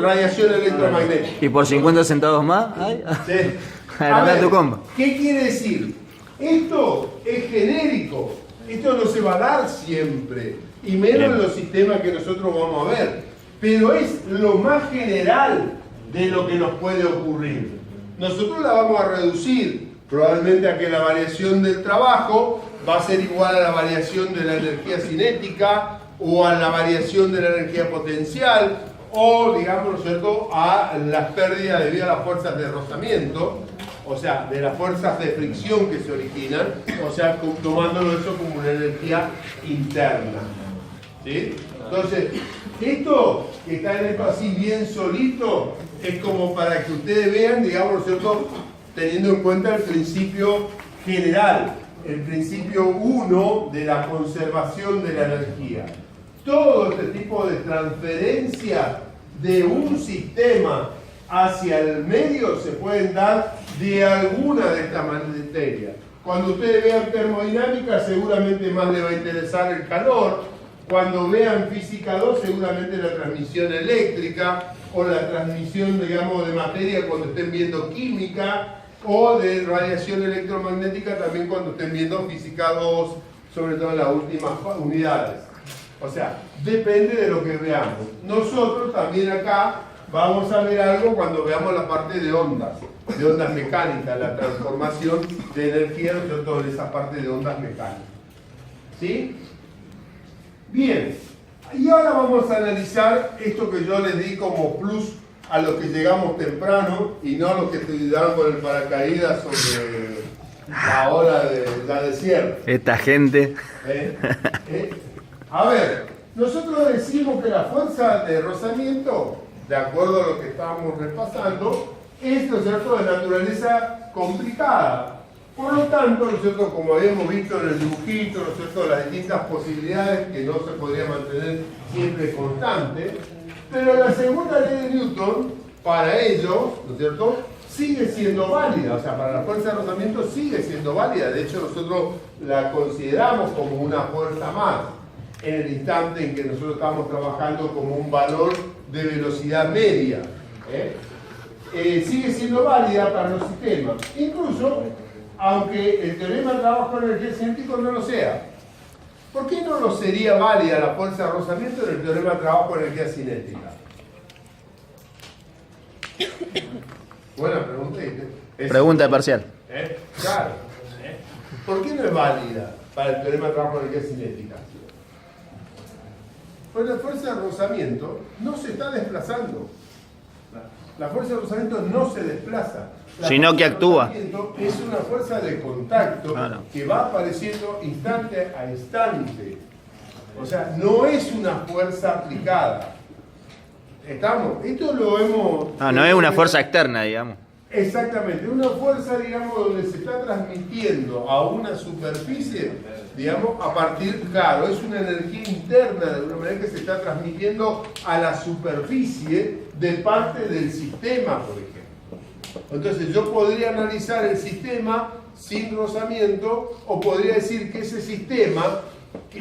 radiación electromagnética. ¿Y por 50 centavos más? Ay, Sí. agranda tu comba. ¿Qué quiere decir? Esto es genérico, esto no se va a dar siempre, y menos en los sistemas que nosotros vamos a ver, pero es lo más general de lo que nos puede ocurrir. Nosotros la vamos a reducir probablemente a que la variación del trabajo va a ser igual a la variación de la energía cinética o a la variación de la energía potencial o, digamos, ¿no es cierto?, a las pérdidas debido a las fuerzas de rozamiento, o sea, de las fuerzas de fricción que se originan, o sea, tomándolo eso como una energía interna. ¿Sí? Entonces, esto que está en esto así bien solito es como para que ustedes vean, digamos, ¿no es cierto?, teniendo en cuenta el principio general, el principio 1 de la conservación de la energía. Todo este tipo de transferencia de un sistema hacia el medio se pueden dar de alguna de estas materias. Cuando ustedes vean termodinámica, seguramente más les va a interesar el calor. Cuando vean física 2, seguramente la transmisión eléctrica o la transmisión, digamos, de materia cuando estén viendo química, o de radiación electromagnética también cuando estén viendo física 2, sobre todo en las últimas unidades. O sea, depende de lo que veamos. Nosotros también acá vamos a ver algo cuando veamos la parte de ondas mecánicas, la transformación de energía, ¿no es cierto?, en esa parte de ondas mecánicas. ¿Sí? Bien, y ahora vamos a analizar esto que yo les di como plus a los que llegamos temprano y no a los que estudiaron con el paracaídas sobre la hora de la desierta. Esta gente. A ver, nosotros decimos que la fuerza de rozamiento, de acuerdo a lo que estábamos repasando, es, ¿no es cierto?, de naturaleza complicada. Por lo tanto, ¿no es cierto?, como habíamos visto en el dibujito, ¿no es cierto?, las distintas posibilidades que no se podría mantener siempre constante, pero la segunda ley de Newton, para ello, ¿no es cierto?, sigue siendo válida, o sea, para la fuerza de rozamiento sigue siendo válida. De hecho, nosotros la consideramos como una fuerza más en el instante en que nosotros estamos trabajando como un valor de velocidad media. Sigue siendo válida para los sistemas, incluso aunque el teorema de trabajo de energía cinética no lo sea. ¿Por qué no lo sería válida la fuerza de rozamiento en el teorema de trabajo de energía cinética? Buena pregunta. Pregunta de parcial. Claro. ¿Por qué no es válida para el teorema de trabajo de energía cinética? Pues la fuerza de rozamiento no se está desplazando. La fuerza de rozamiento no se desplaza. Sino que actúa. Es una fuerza de contacto que va apareciendo instante a instante. O sea, no es una fuerza aplicada. ¿Estamos? Esto lo hemos... No es una fuerza externa, digamos. Exactamente, una fuerza, digamos, donde se está transmitiendo a una superficie, digamos, a partir, claro, es una energía interna, de alguna manera que se está transmitiendo a la superficie de parte del sistema, por ejemplo. Entonces yo podría analizar el sistema sin rozamiento, o podría decir que ese sistema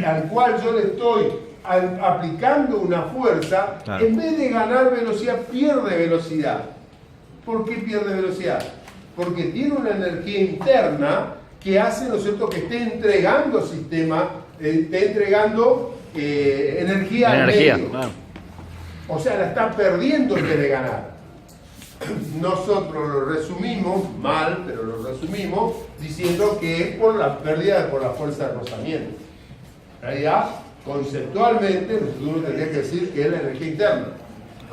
al cual yo le estoy aplicando una fuerza, claro, en vez de ganar velocidad, pierde velocidad. ¿Por qué pierde velocidad? Porque tiene una energía interna que hace, ¿no es cierto?, que esté entregando energía al medio. Claro. O sea, la está perdiendo en vez de ganar. Nosotros lo resumimos, mal, pero lo resumimos, diciendo que es por la pérdida, por la fuerza de rozamiento. En realidad, conceptualmente, uno tendría que decir que es la energía interna.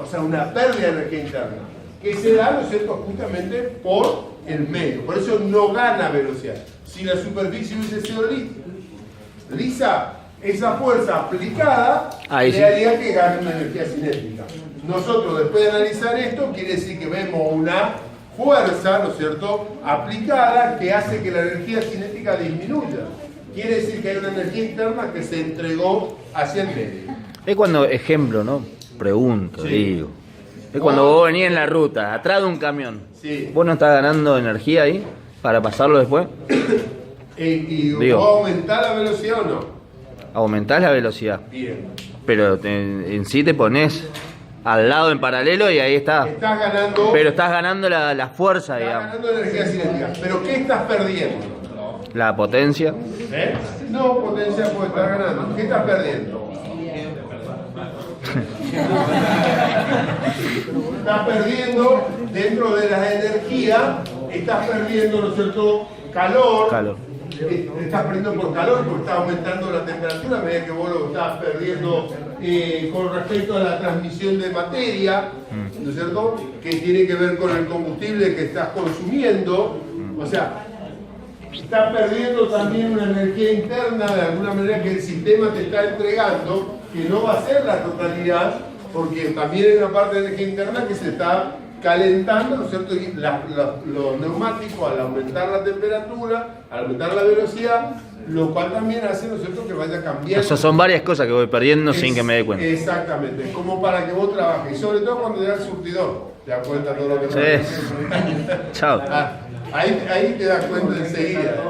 O sea, una pérdida de energía interna, que se da, ¿no es cierto?, justamente por el medio. Por eso no gana velocidad. Si la superficie hubiese sido lisa, esa fuerza aplicada le haría que gane una energía cinética. Nosotros, después de analizar esto, quiere decir que vemos una fuerza, ¿no es cierto?, aplicada que hace que la energía cinética disminuya. Quiere decir que hay una energía interna que se entregó hacia el medio. Es cuando, ejemplo, ¿no? Pregunto, digo. Es cuando vos venís en la ruta, atrás de un camión. Sí. ¿Vos no estás ganando energía ahí para pasarlo después? ¿Y vos aumentás la velocidad o no? Aumentás la velocidad. Bien. Pero en sí te pones al lado en paralelo y ahí está. Estás ganando. Pero estás ganando la fuerza, digamos. Estás ganando energía cinética. ¿Pero qué estás perdiendo? La potencia. No, potencia puede estar ganando. ¿Qué estás perdiendo? Estás perdiendo dentro de la energía, estás perdiendo, ¿no es cierto?, calor. Estás perdiendo por calor porque está aumentando la temperatura a medida que vos lo estás perdiendo con respecto a la transmisión de materia, ¿no es cierto?, que tiene que ver con el combustible que estás consumiendo. O sea, estás perdiendo también una energía interna de alguna manera que el sistema te está entregando, que no va a ser la totalidad, porque también hay una parte de energía interna que se está calentando, ¿no es cierto? Y los neumáticos, al aumentar la temperatura, al aumentar la velocidad, lo cual también hace, ¿no es cierto?, que vaya cambiando. O sea, son varias cosas que voy perdiendo sin que me dé cuenta. Exactamente, como para que vos trabajes, y sobre todo cuando llegas al surtidor, te das cuenta de todo lo que sí. Chao. Ahí te das cuenta enseguida.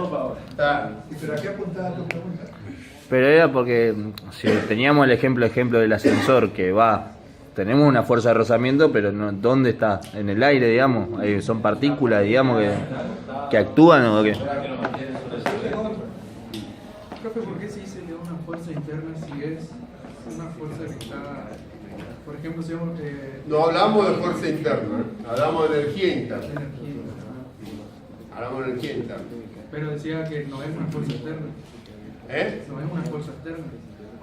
¿Pero a qué apuntaba tu pregunta? Pero era porque si teníamos el ejemplo del ascensor que va, tenemos una fuerza de rozamiento, pero no, ¿dónde está? En el aire, digamos. Son partículas, digamos, que actúan o qué. Profe, ¿por qué se dice que una fuerza interna si es una fuerza que está, por ejemplo, si vamos, no hablamos de fuerza interna, hablamos de energía interna. Hablamos de energía interna. Pero decía que no es una fuerza externa. No es una fuerza externa.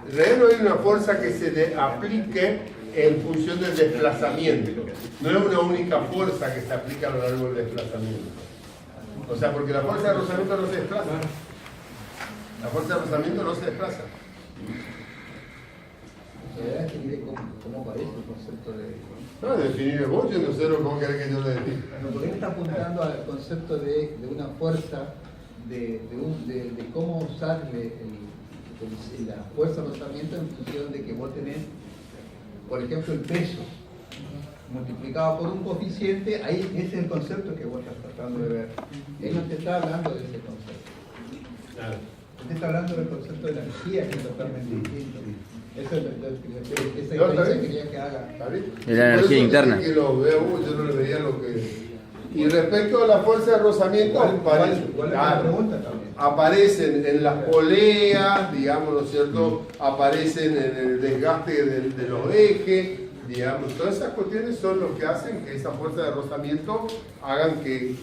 En realidad no hay una fuerza que se aplique en función del desplazamiento. No es una única fuerza que se aplica a lo largo del desplazamiento. O sea, porque la fuerza de rozamiento no se desplaza. La fuerza de rozamiento no se desplaza. ¿Cómo aparece el concepto de...? No, definir vos, yo no sé cómo querés que yo lo defina. Porque él está apuntando al concepto de una fuerza, de cómo usar la fuerza de rozamiento en función de que vos tenés, por ejemplo, el peso multiplicado por un coeficiente. Ahí ese es el concepto que vos estás tratando de ver. Él no te está hablando de ese concepto. Claro. Él te está hablando del concepto de la energía, que es totalmente distinto. Eso es esa diferencia que quería que haga. De la energía interna. Que lo veo, yo no le veía lo que... Y respecto a la fuerza de rozamiento, aparecen en las poleas, digamos, ¿no es cierto? Aparecen en el desgaste de los ejes, digamos. Todas esas cuestiones son lo que hacen que esa fuerza de rozamiento hagan que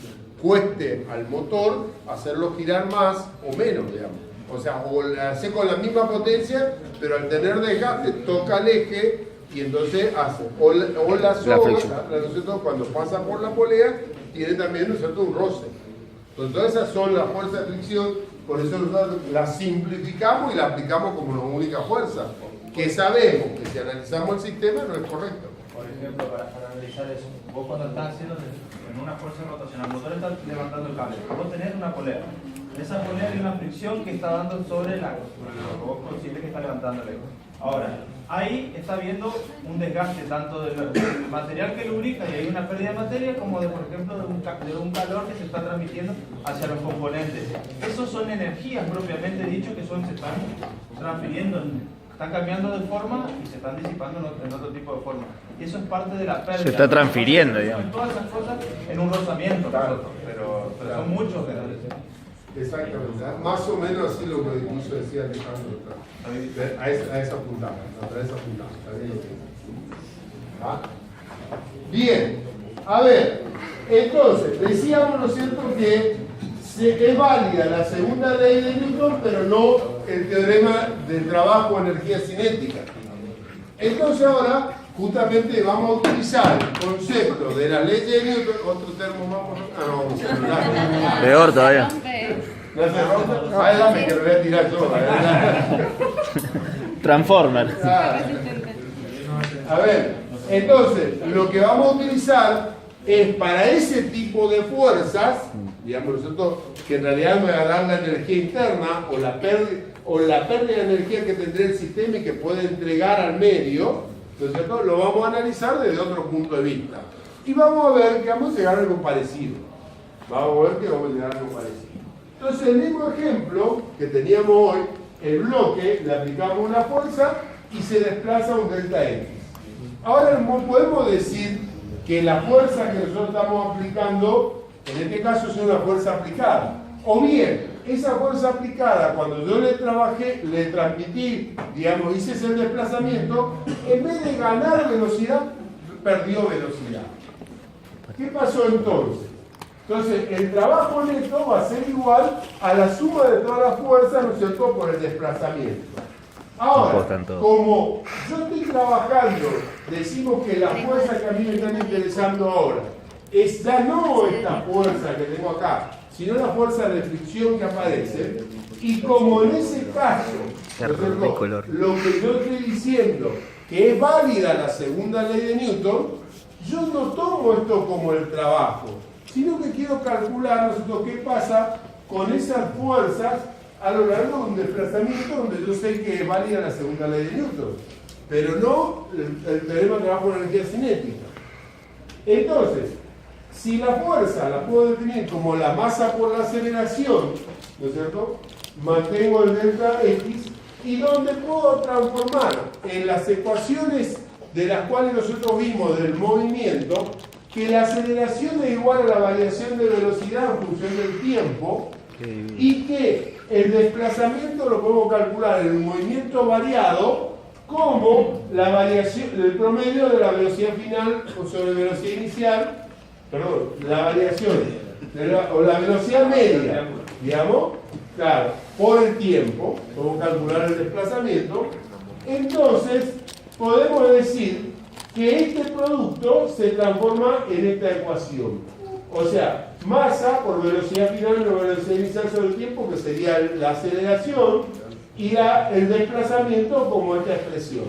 cueste al motor hacerlo girar más o menos, digamos. O sea, o la hace con la misma potencia, pero al tener desgaste toca el eje y entonces hace. O la soga, ¿no es cierto?, cuando pasa por la polea, tiene también, ¿no es cierto?, un roce. Entonces, todas esas son las fuerzas de fricción, por eso nosotros las simplificamos y las aplicamos como una única fuerza, que sabemos que si analizamos el sistema no es correcto. Por ejemplo, para analizar eso, vos cuando estás haciendo en una fuerza rotacional, el motor está levantando el cable, vos tenés una polea. En esa polea hay una fricción que está dando sobre lo que vos consideres que está levantándole. Ahora, ahí está habiendo un desgaste tanto del material que lubrica y hay una pérdida de materia como de, por ejemplo, de un calor que se está transmitiendo hacia los componentes. Esos son energías propiamente dicho que se están transfiriendo, están cambiando de forma y se están disipando en otro tipo de forma. Y eso es parte de la pérdida. Se está transfiriendo, digamos. Todas esas cosas en un rozamiento, pero son muchos de Exactamente, más o menos así lo que incluso decía Alejandro, a esa puntada, está bien lo que ¿Ah? Bien, a ver, entonces, decíamos, ¿no es cierto?, que es válida la segunda ley de Newton, pero no el teorema del trabajo a energía cinética. Entonces ahora, justamente vamos a utilizar el concepto de la ley de Newton, otro termo más, celular. Peor todavía. ¿No se rompe? Ah, dame que lo voy a tirar yo, ¿verdad? Transformer. A ver, entonces, lo que vamos a utilizar es para ese tipo de fuerzas, digamos, nosotros, que en realidad me va a dar la energía interna o la pérdida de energía que tendría el sistema y que puede entregar al medio, ¿no es cierto? Lo vamos a analizar desde otro punto de vista. Y vamos a ver que vamos a llegar a algo parecido. Vamos a ver que vamos a llegar a algo parecido. Entonces, el mismo ejemplo que teníamos hoy, el bloque, le aplicamos una fuerza y se desplaza un delta X. Ahora podemos decir que la fuerza que nosotros estamos aplicando, en este caso es una fuerza aplicada. O bien, esa fuerza aplicada, cuando yo le trabajé, le transmití, digamos, hice ese desplazamiento, en vez de ganar velocidad, perdió velocidad. ¿Qué pasó entonces? Entonces, el trabajo neto va a ser igual a la suma de todas las fuerzas, ¿no es cierto?, por el desplazamiento. Ahora, como yo estoy trabajando, decimos que la fuerza que a mí me están interesando ahora es ya no esta fuerza que tengo acá, sino la fuerza de fricción que aparece, y como en ese caso, ¿no es cierto?, lo que yo estoy diciendo que es válida la segunda ley de Newton, yo no tomo esto como el trabajo, sino que quiero calcular, ¿no es cierto?, qué pasa con esas fuerzas a lo largo de un desplazamiento donde yo sé que es válida la segunda ley de Newton, pero no el teorema de trabajo de energía cinética. Entonces, si la fuerza la puedo definir como la masa por la aceleración, ¿no es cierto?, mantengo el delta X, y donde puedo transformar en las ecuaciones de las cuales nosotros vimos del movimiento, que la aceleración es igual a la variación de velocidad en función del tiempo, y que el desplazamiento lo podemos calcular en un movimiento variado como la variación, el promedio de la velocidad final sobre velocidad inicial, perdón, la variación o la velocidad media, digamos, claro, por el tiempo, podemos calcular el desplazamiento. Entonces podemos decir que este producto se transforma en esta ecuación. O sea, masa por velocidad final o velocidad inicial sobre el tiempo, que sería la aceleración, y el desplazamiento como esta expresión.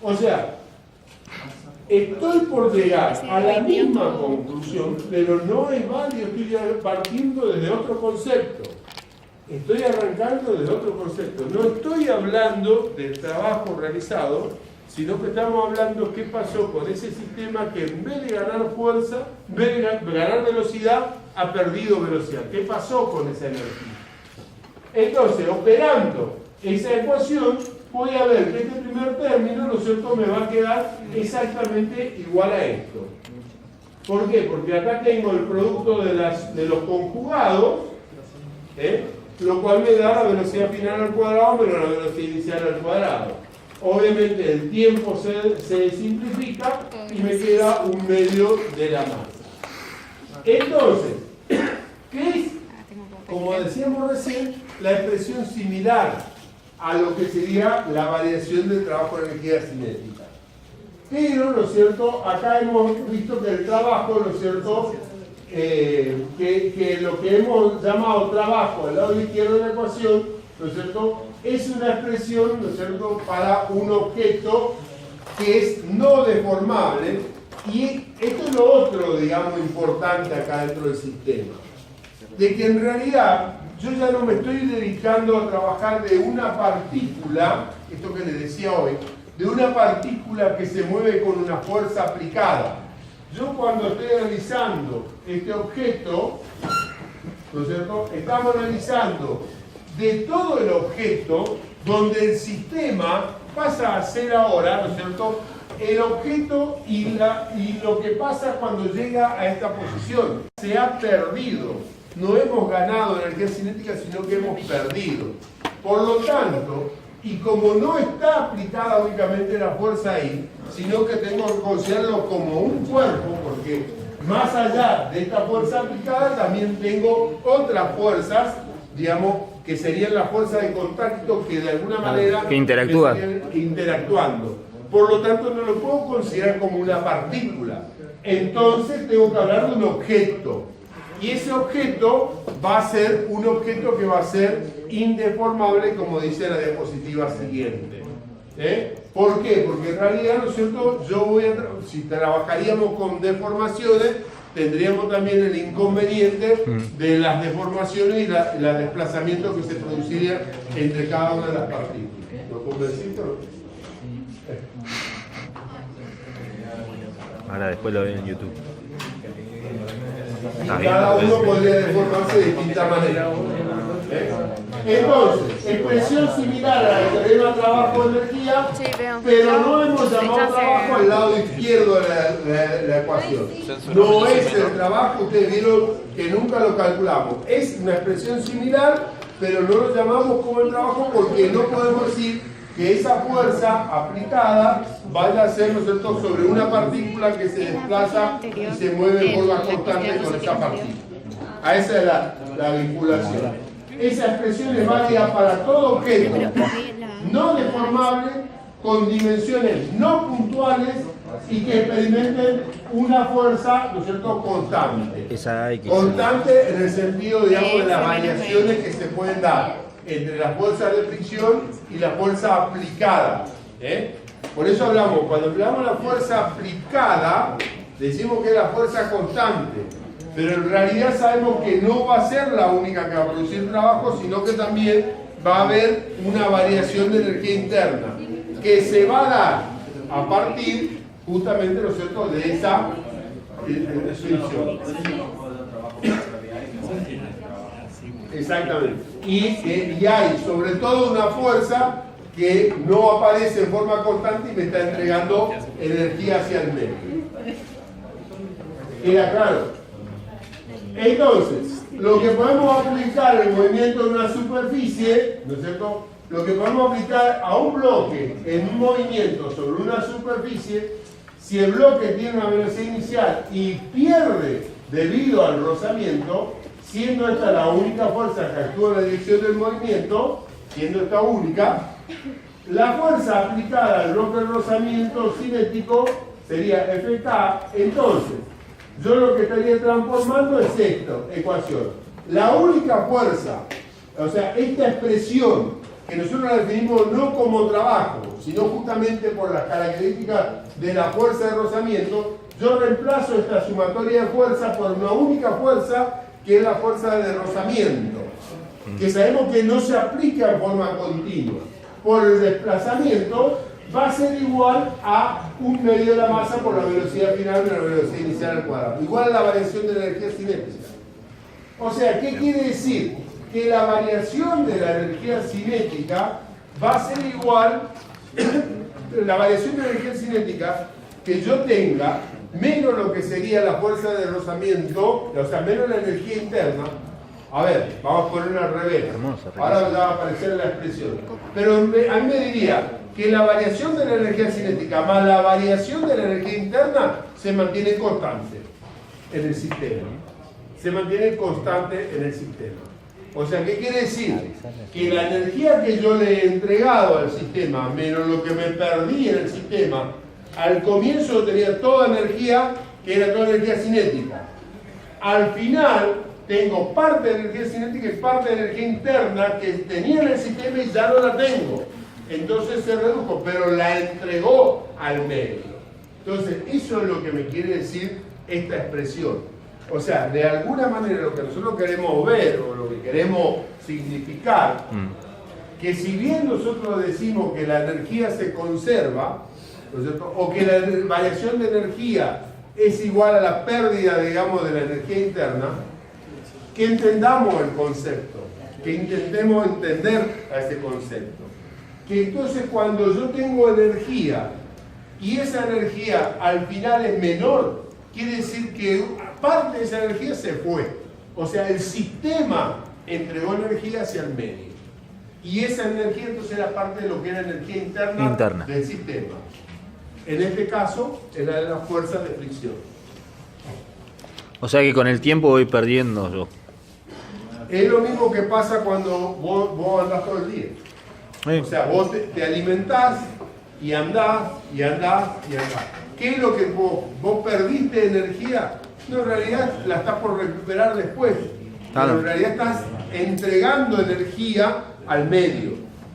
O sea, estoy por llegar a la misma conclusión, pero no es válido, estoy partiendo desde otro concepto. Estoy arrancando desde otro concepto. No estoy hablando del trabajo realizado, sino que estamos hablando qué pasó con ese sistema que en vez de ganar fuerza, en vez de ganar velocidad, ha perdido velocidad. ¿Qué pasó con esa energía? Entonces, operando esa ecuación, voy a ver que este primer término, ¿no es cierto?, me va a quedar exactamente igual a esto. ¿Por qué? Porque acá tengo el producto de los conjugados, lo cual me da la velocidad final al cuadrado menos la velocidad inicial al cuadrado. Obviamente el tiempo se simplifica y me queda un medio de la masa. Entonces, ¿qué es? Como decíamos recién, la expresión similar a lo que sería la variación del trabajo de energía cinética. Pero, ¿no es cierto?, acá hemos visto que el trabajo, ¿no es cierto?, que lo que hemos llamado trabajo al lado izquierdo de la ecuación, ¿no es cierto?, es una expresión, ¿no es cierto?, para un objeto que es no deformable, y esto es lo otro, digamos, importante acá dentro del sistema, de que en realidad yo ya no me estoy dedicando a trabajar de una partícula, esto que les decía hoy, de una partícula que se mueve con una fuerza aplicada. Yo cuando estoy analizando este objeto, ¿no es cierto?, estamos analizando de todo el objeto, donde el sistema pasa a ser ahora, ¿no es cierto?, el objeto y lo que pasa cuando llega a esta posición. Se ha perdido, no hemos ganado energía cinética, sino que hemos perdido. Por lo tanto, Y como no está aplicada únicamente la fuerza ahí, sino que tengo que considerarlo como un cuerpo, porque más allá de esta fuerza aplicada también tengo otras fuerzas, digamos, que serían las fuerzas de contacto que de alguna manera que interactúan. Interactuando. Por lo tanto, no lo puedo considerar como una partícula. Entonces tengo que hablar de un objeto. Y ese objeto va a ser un objeto que va a ser indeformable, como dice la diapositiva siguiente. ¿Por qué? Porque en realidad, ¿no es cierto? Si trabajaríamos con deformaciones, tendríamos también el inconveniente de las deformaciones y los desplazamientos que se producirían entre cada una de las partículas. ¿Lo convenciste? Ahora después lo ven en YouTube. Y cada uno podría deformarse de distinta manera. Entonces, expresión similar al teorema trabajo-energía, pero no hemos llamado trabajo al lado izquierdo de la ecuación. No es el trabajo, ustedes vieron que nunca lo calculamos. Es una expresión similar, pero no lo llamamos como el trabajo porque no podemos decir que esa fuerza aplicada vaya a ser, ¿no es cierto?, sobre una partícula que se desplaza y se mueve en forma constante con esa partícula. A esa es la vinculación. Esa expresión es válida para todo objeto no deformable, con dimensiones no puntuales y que experimenten una fuerza, ¿no es cierto?, constante. Constante en el sentido, digamos, de las variaciones que se pueden dar entre las fuerzas de fricción y la fuerza aplicada. Por eso hablamos, cuando hablamos de la fuerza aplicada, decimos que es la fuerza constante, pero en realidad sabemos que no va a ser la única que va a producir trabajo, sino que también va a haber una variación de energía interna, que se va a dar a partir justamente, ¿no es cierto?, de esa fricción. Exactamente. Y hay sobre todo una fuerza que no aparece en forma constante y me está entregando energía hacia el medio. ¿Queda claro? Entonces, lo que podemos aplicar en el movimiento de una superficie, ¿no es cierto?, lo que podemos aplicar a un bloque en un movimiento sobre una superficie, si el bloque tiene una velocidad inicial y pierde debido al rozamiento, siendo esta la única fuerza que actúa en la dirección del movimiento, siendo esta única, la fuerza aplicada al bloque de rozamiento cinético sería FK. Entonces, yo lo que estaría transformando es esta ecuación. La única fuerza, o sea, esta expresión que nosotros la definimos no como trabajo, sino justamente por las características de la fuerza de rozamiento, yo reemplazo esta sumatoria de fuerza por una única fuerza, que es la fuerza de rozamiento, que sabemos que no se aplica en forma continua. Por el desplazamiento va a ser igual a un medio de la masa por la velocidad final de la velocidad inicial al cuadrado, igual a la variación de la energía cinética. O sea, ¿qué quiere decir? Que la variación de la energía cinética va a ser igual, la variación de la energía cinética que yo tenga, menos lo que sería la fuerza de rozamiento, o sea, menos la energía interna. A ver, vamos a ponerlo al revés. Ahora ya va a aparecer la expresión. Pero a mí me diría que la variación de la energía cinética más la variación de la energía interna se mantiene constante en el sistema. Se mantiene constante en el sistema. O sea, ¿qué quiere decir? Que la energía que yo le he entregado al sistema, menos lo que me perdí en el sistema, al comienzo tenía toda energía, que era toda energía cinética. Al final, tengo parte de energía cinética y parte de energía interna que tenía en el sistema y ya no la tengo. Entonces se redujo, pero la entregó al medio. Entonces, eso es lo que me quiere decir esta expresión. O sea, de alguna manera lo que nosotros queremos ver o lo que queremos significar, que si bien nosotros decimos que la energía se conserva, ¿no es cierto?, o que la variación de energía es igual a la pérdida, digamos, de la energía interna, que entendamos el concepto, que intentemos entender a ese concepto. Que entonces cuando yo tengo energía y esa energía al final es menor, quiere decir que parte de esa energía se fue. O sea, el sistema entregó energía hacia el medio. y esa energía entonces era parte de lo que era energía interna del sistema. En este caso, era de la fuerza de fricción. O sea que con el tiempo voy perdiendo yo. Es lo mismo que pasa cuando vos andás todo el día. O sea, vos te alimentás y andás y andás y andás. ¿Qué es lo que vos perdiste energía? No, en realidad la estás por recuperar después. Pero en realidad estás entregando energía al medio.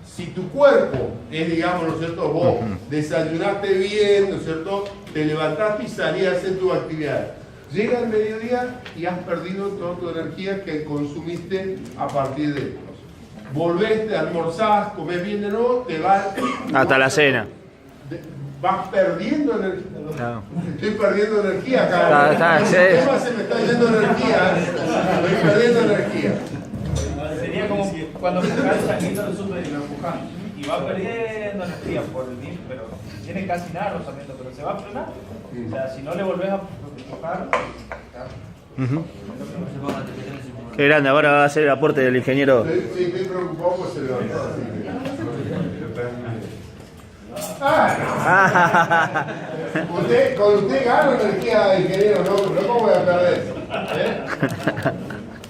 Si tu cuerpo es, digamos, ¿no es cierto? Vos desayunaste bien, ¿no es cierto? Te levantaste y salías a hacer tus actividades. Llega el mediodía y has perdido toda tu energía que consumiste a partir de esto. Volvés, te almorzás, comés bien de nuevo, te vas... Hasta la cena. Vas perdiendo energía. No. Estoy perdiendo energía acá. Sí. El tema se me está yendo energía. Estoy perdiendo energía. Sería como cuando empujás el changuito del súper y lo empujás. Y va perdiendo energía por el mismo, pero tiene casi nada rozamiento, pero se va a frenar. O sea, si no le volvés a empujar... Qué grande, ahora va a ser el aporte del ingeniero. Sí, estoy preocupado por se levantó. Con usted gana energía, ingeniero, no ¿cómo voy a perder?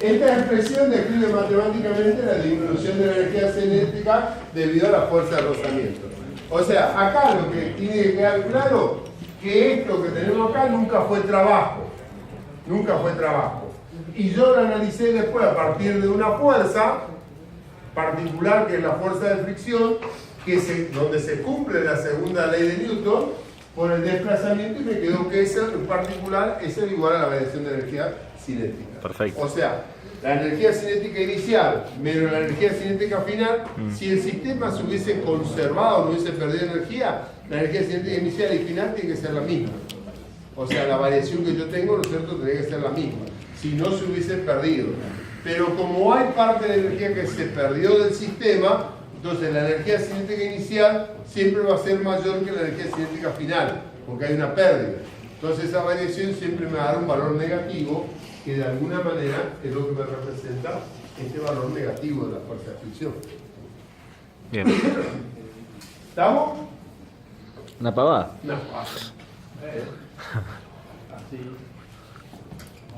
Esta expresión describe matemáticamente la disminución de la energía cinética debido a la fuerza de rozamiento. O sea, acá lo que tiene que quedar claro que esto que tenemos acá nunca fue trabajo. Nunca fue trabajo. Y yo lo analicé después a partir de una fuerza particular que es la fuerza de fricción, donde se cumple la segunda ley de Newton por el desplazamiento y me quedó que esa en particular es igual a la variación de energía cinética. Perfecto. O sea, la energía cinética inicial menos la energía cinética final, si el sistema se hubiese conservado, no hubiese perdido energía, la energía cinética inicial y final tiene que ser la misma. O sea, la variación que yo tengo, ¿no es cierto?, tendría que ser la misma. Si no se hubiese perdido. Pero como hay parte de la energía que se perdió del sistema, entonces la energía cinética inicial siempre va a ser mayor que la energía cinética final, porque hay una pérdida. Entonces esa variación siempre me va a dar un valor negativo, que de alguna manera es lo que me representa este valor negativo de la fuerza de fricción. Bien. ¿Estamos? ¿Una pavada? No.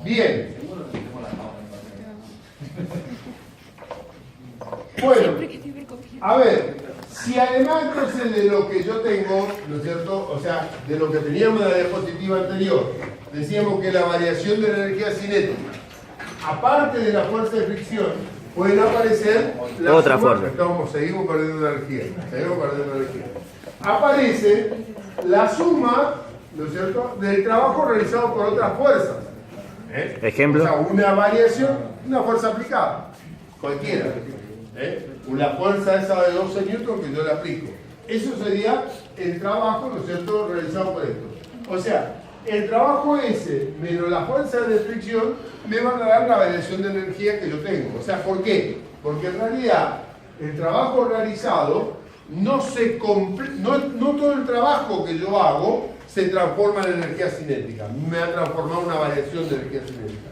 Bien. Bueno, a ver, si además entonces de lo que yo tengo, ¿no es cierto? O sea, de lo que teníamos en la diapositiva anterior, decíamos que la variación de la energía cinética, aparte de la fuerza de fricción, pueden aparecer la otra suma, fuerza. Seguimos perdiendo energía. Aparece la suma, ¿no es cierto?, del trabajo realizado por otras fuerzas. Ejemplo. O sea, una variación, una fuerza aplicada, cualquiera. La fuerza esa de 12 newton que yo le aplico. Eso sería el trabajo, ¿no es cierto?, realizado por esto. O sea, el trabajo ese menos la fuerza de fricción me van a dar la variación de energía que yo tengo. O sea, ¿por qué? Porque en realidad el trabajo realizado no todo el trabajo que yo hago se transforma en energía cinética. Me ha transformado en una variación de energía cinética.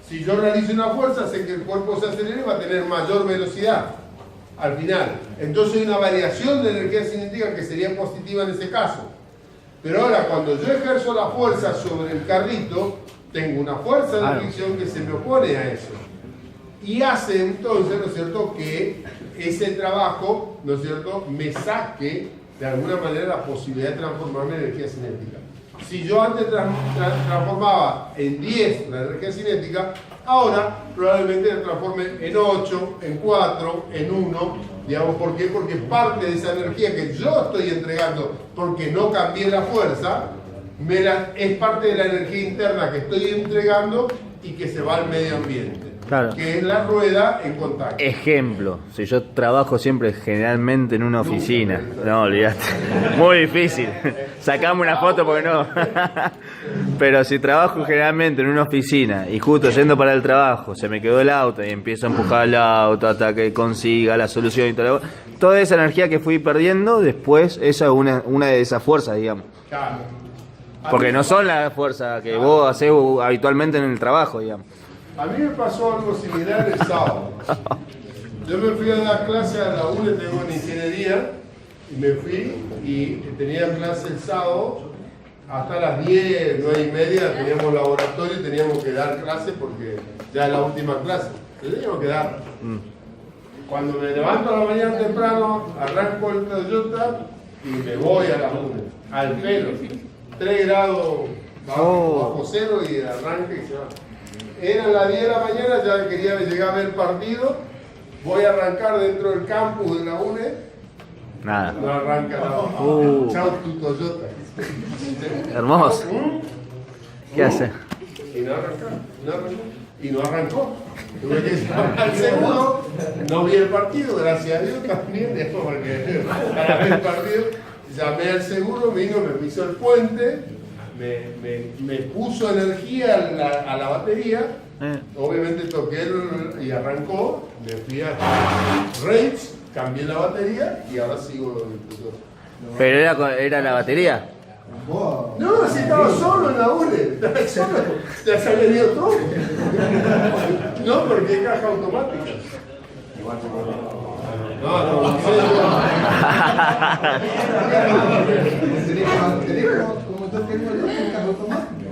Si yo realizo una fuerza, sé que el cuerpo se acelere y va a tener mayor velocidad al final. Entonces hay una variación de energía cinética que sería positiva en ese caso. Pero ahora, cuando yo ejerzo la fuerza sobre el carrito, tengo una fuerza de fricción que se me opone a eso. Y hace entonces, ¿no es cierto?, que ese trabajo, ¿no es cierto?, me saque de alguna manera la posibilidad de transformarme en energía cinética. Si yo antes transformaba en 10 la energía cinética, ahora probablemente la transforme en 8, en 4, en 1. Digamos, ¿por qué? Porque parte de esa energía que yo estoy entregando porque no cambié la fuerza, es parte de la energía interna que estoy entregando y que se va al medio ambiente. Claro. Que es la rueda en contacto. Ejemplo, si yo trabajo siempre generalmente en una oficina, no, olvidate, muy difícil, sacame una foto porque no, pero si trabajo generalmente en una oficina y justo yendo para el trabajo se me quedó el auto y empiezo a empujar el auto hasta que consiga la solución y toda esa energía que fui perdiendo, después esa es una de esas fuerzas, digamos. Claro. Porque no son las fuerzas que vos haces habitualmente en el trabajo, digamos. A mí me pasó algo similar el sábado. Yo me fui a dar clase a la UNE, tengo en ingeniería, y me fui y tenía clase el sábado, hasta las 10, 9:30 teníamos laboratorio y teníamos que dar clase porque ya es la última clase, teníamos que dar. Cuando me levanto a la mañana temprano, arranco el Toyota y me voy a la UNE, al pelo, 3 grados bajo cero y arranque y se va. Eran las 10 de la mañana, ya quería llegar a ver el partido, voy a arrancar dentro del campus de la UNE, Nada. no arranca nada. Chao tu Toyota. Hermoso. ¿Qué hace? Y no arrancó, y no arrancó. Tuve que llamar al seguro, no vi el partido, gracias a Dios también, después porque para ver el partido, llamé al seguro, vino, me pisó el puente, me puso energía a la batería, obviamente toqué y arrancó, me fui a Rage, cambié la batería y ahora sigo el tutor. Pero era la batería. No, si estaba solo en la UNE, estaba solo, ya se había venido todo. No, porque es caja automática. No, Como yo tengo el caja automático.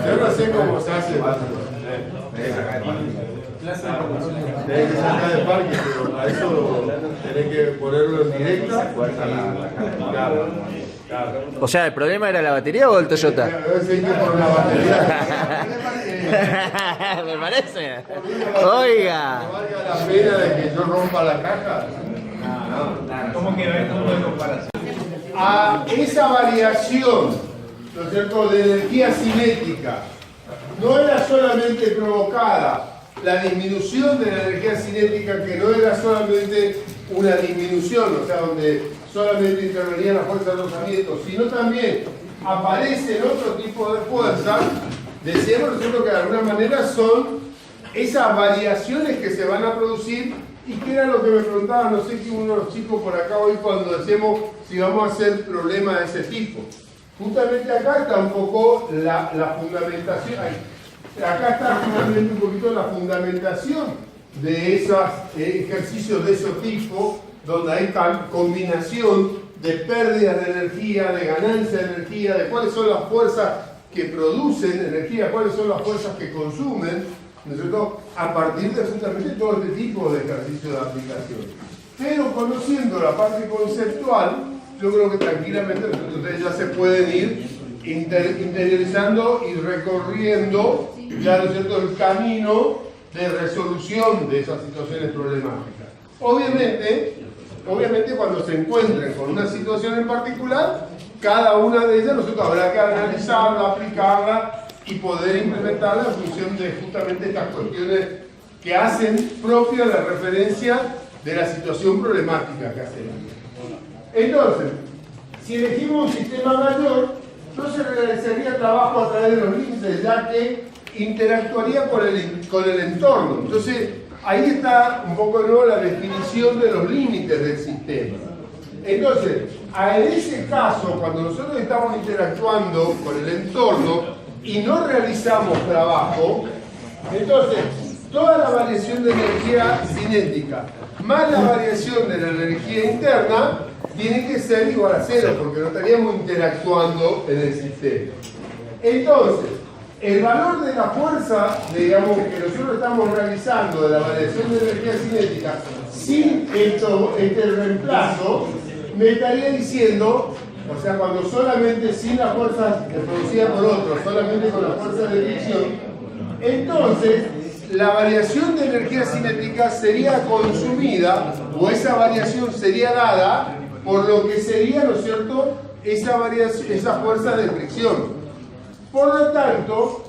yo no sé cómo se hace. Tenés que sacar de parque, pero a eso tenés que ponerlo en directa. Claro. O sea, ¿el problema era la batería o el Toyota? Por la batería. Me parece. Oiga. ¿No valga la pena de que yo rompa la caja? ¿Cómo quedó el punto de comparación? A esa variación, ¿no es cierto?, de energía cinética, no era solamente provocada la disminución de la energía cinética, que no era solamente una disminución, o sea, donde solamente intervenía la fuerza de rozamiento, sino también aparecen otro tipo de fuerzas, decíamos nosotros que de alguna manera son esas variaciones que se van a producir, y que era lo que me preguntaba, no sé qué uno de los chicos por acá hoy cuando decimos si vamos a hacer problemas de ese tipo. Justamente acá está un poco la fundamentación, acá está justamente un poquito la fundamentación de esos ejercicios de ese tipo, donde hay combinación de pérdidas de energía, de ganancia de energía, de cuáles son las fuerzas que producen energía, cuáles son las fuerzas que consumen, ¿no es cierto?, a partir de justamente todo este tipo de ejercicios de aplicación. Pero conociendo la parte conceptual, yo creo que tranquilamente ustedes ya se pueden ir interiorizando y recorriendo ya, ¿no es cierto?, el camino de resolución de esas situaciones problemáticas. Obviamente cuando se encuentren con una situación en particular, cada una de ellas nosotros habrá que analizarla, aplicarla y poder implementarla en función de justamente estas cuestiones que hacen propia la referencia de la situación problemática que hacemos. Entonces, si elegimos un sistema mayor, entonces realizaría trabajo a través de los límites, ya que interactuaría con el entorno. Entonces, ahí está un poco de nuevo la definición de los límites del sistema. Entonces, en ese caso, cuando nosotros estamos interactuando con el entorno y no realizamos trabajo, entonces toda la variación de energía cinética más la variación de la energía interna tiene que ser igual a cero, porque no estaríamos interactuando en el sistema. Entonces, el valor de la fuerza, digamos, que nosotros estamos realizando de la variación de energía cinética sin este reemplazo, me estaría diciendo, o sea, cuando solamente sin la fuerza producida por otros, solamente con la fuerza de fricción, entonces la variación de energía cinética sería consumida, o esa variación sería dada por lo que sería, ¿no es cierto?, esa fuerza de fricción. Por lo tanto,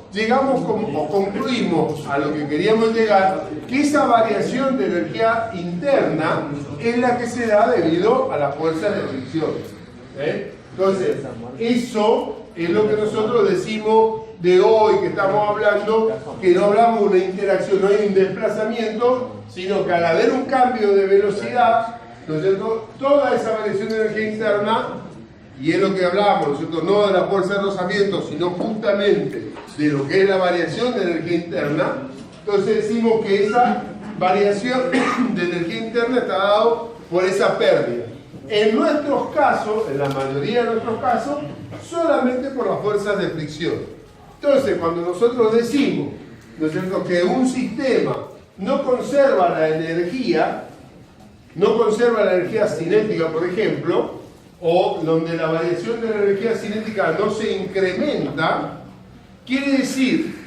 concluimos a lo que queríamos llegar, que esa variación de energía interna es la que se da debido a la fuerza de fricción. Entonces, eso es lo que nosotros decimos de hoy, que estamos hablando, que no hablamos de una interacción, no hay un desplazamiento, sino que al haber un cambio de velocidad, ¿no es cierto?, toda esa variación de energía interna, y es lo que hablábamos, ¿no es cierto?, no de la fuerza de rozamiento, sino justamente de lo que es la variación de energía interna, entonces decimos que esa variación de energía interna está dado por esa pérdida. En nuestros casos, en la mayoría de nuestros casos, solamente por las fuerzas de fricción. Entonces, cuando nosotros decimos, ¿no es cierto?, que un sistema no conserva la energía cinética, por ejemplo, o donde la variación de la energía cinética no se incrementa, quiere decir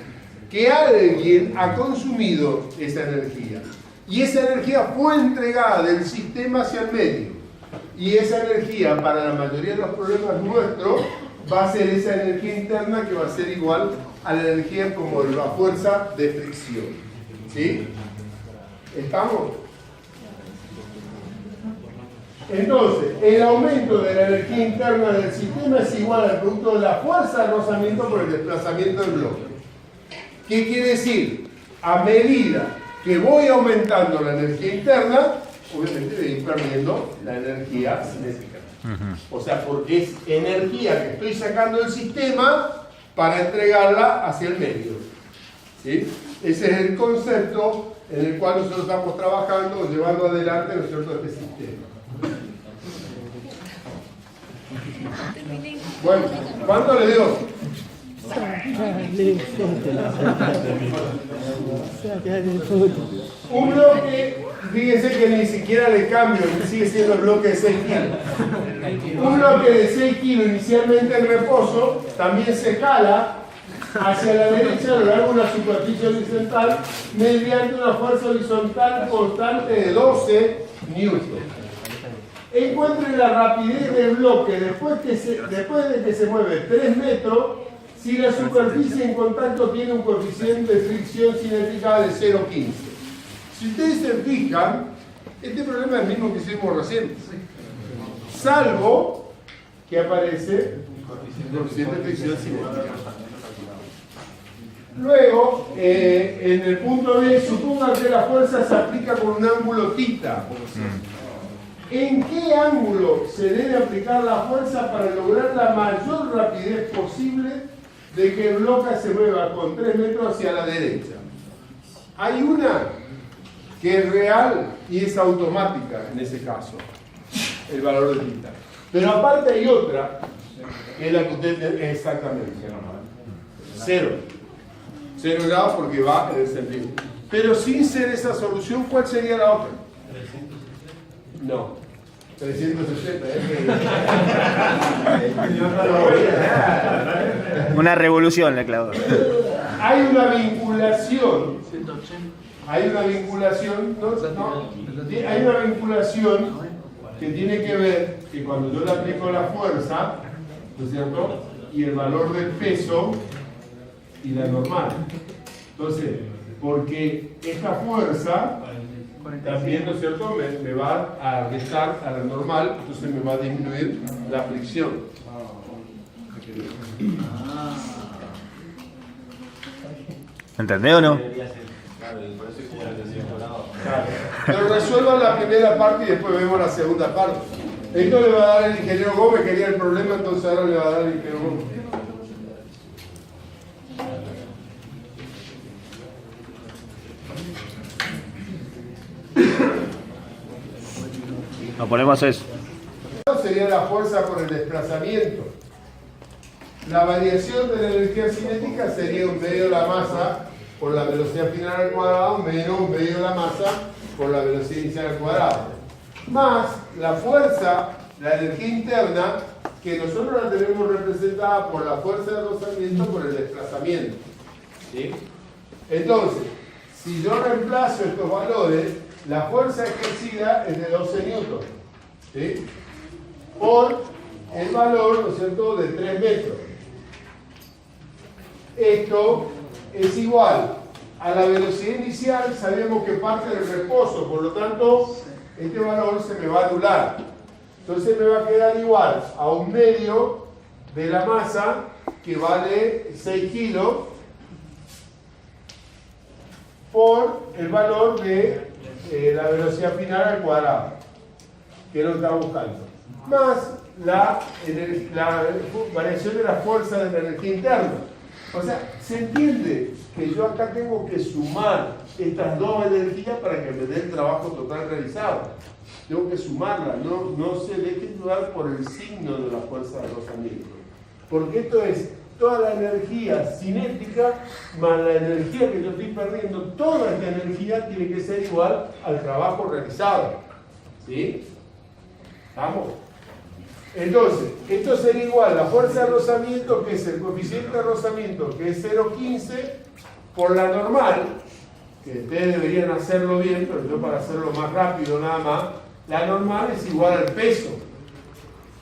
que alguien ha consumido esa energía y esa energía fue entregada del sistema hacia el medio, y esa energía para la mayoría de los problemas nuestros va a ser esa energía interna, que va a ser igual a la energía como la fuerza de fricción. ¿Sí? ¿Estamos? Entonces, el aumento de la energía interna del sistema es igual al producto de la fuerza de rozamiento por el desplazamiento del bloque. ¿Qué quiere decir? A medida que voy aumentando la energía interna, obviamente voy perdiendo la energía cinética. O sea, porque es energía que estoy sacando del sistema para entregarla hacia el medio. ¿Sí? Ese es el concepto en el cual nosotros estamos trabajando, llevando adelante, ¿no es cierto?, este sistema. Bueno, ¿cuánto le dio? Un bloque, fíjense que ni siquiera le cambio, sigue siendo el bloque de 6 kilos. Un bloque de 6 kilos inicialmente en reposo también se jala hacia la derecha a lo largo de una superficie horizontal mediante una fuerza horizontal constante de 12 newtons. Encuentren la rapidez del bloque después de que se mueve 3 metros si la superficie en contacto tiene un coeficiente de fricción cinética de 0,15. Si ustedes se fijan, este problema es el mismo que hicimos recién, salvo que aparece el coeficiente de fricción cinética. Luego, en el punto B, supongan que la fuerza se aplica con un ángulo θ. ¿En qué ángulo se debe aplicar la fuerza para lograr la mayor rapidez posible de que el bloque se mueva con 3 metros hacia la derecha? Hay una que es real y es automática en ese caso, el valor de θ. Pero aparte hay otra, que es la que usted exactamente, 0 grados porque va en el sentido. Pero sin ser esa solución, ¿cuál sería la otra? No, 360. Una revolución le clavó. Hay una vinculación. Hay una vinculación. Hay una vinculación que tiene que ver que cuando yo le aplico la fuerza, ¿no es cierto?, y el valor del peso y la normal. Entonces, porque esta fuerza también, ¿no es cierto?, me va a restar a la normal, entonces me va a disminuir la fricción. ¿Entendés o no? Pero resuelvan la primera parte y después vemos la segunda parte. Esto le va a dar el ingeniero Gómez, quería el problema, entonces ahora le va a dar el ingeniero Gómez. Nos ponemos eso. Sería la fuerza por el desplazamiento. La variación de la energía cinética sería un medio de la masa por la velocidad final al cuadrado menos un medio de la masa por la velocidad inicial al cuadrado. Más la fuerza, la energía interna, que nosotros la tenemos representada por la fuerza de rozamiento por el desplazamiento. ¿Sí? Entonces, si yo reemplazo estos valores, la fuerza ejercida es de 12 newtons, ¿sí?, por el valor, ¿no es cierto?, de 3 metros. Esto es igual a la velocidad inicial, sabemos que parte del reposo, por lo tanto, este valor se me va a anular. Entonces me va a quedar igual a un medio de la masa que vale 6 kilos por el valor de la velocidad final al cuadrado, que es lo que estamos buscando, más la variación de la fuerza de la energía interna. O sea, se entiende que yo acá tengo que sumar estas dos energías para que me dé el trabajo total realizado. Tengo que sumarlas, no se deje dudar por el signo de la fuerza de rozamiento. Porque esto es toda la energía cinética más la energía que yo estoy perdiendo. Toda esta energía tiene que ser igual al trabajo realizado. ¿Sí? ¿Estamos? Entonces, esto sería igual a la fuerza de rozamiento, que es el coeficiente de rozamiento, que es 0,15, por la normal, que ustedes deberían hacerlo bien, pero yo para hacerlo más rápido nada más, la normal es igual al peso,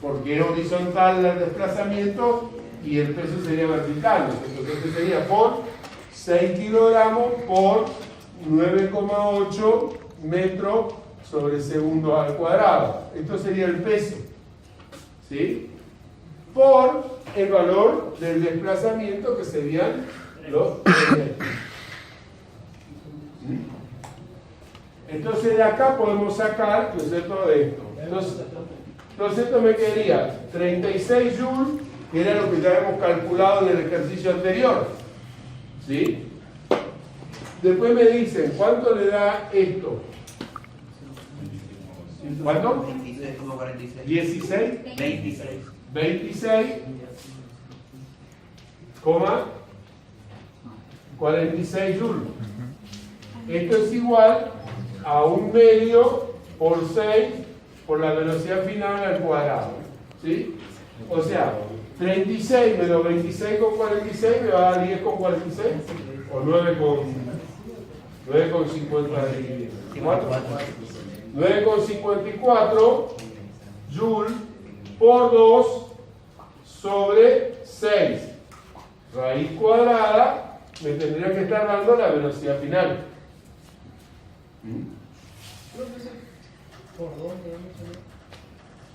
porque es horizontal el desplazamiento y el peso sería vertical. Entonces sería por 6 kilogramos por 9,8 metros sobre segundo al cuadrado. Esto sería el peso. ¿Sí? Por el valor del desplazamiento, que serían los metros. Entonces de acá podemos sacar, ¿no es cierto?, de esto. Entonces esto me quedaría 36 joules, que era lo que ya habíamos calculado en el ejercicio anterior. ¿Sí? Después me dicen, ¿cuánto le da esto? ¿Cuánto? 16, 26,46 joules. Esto es igual a 1 medio por 6 por la velocidad final al cuadrado. ¿Sí? O sea, 36 menos 26,46 me va a dar 10,46 o 9,54 joules por 2 sobre 6. Raíz cuadrada me tendría que estar dando la velocidad final.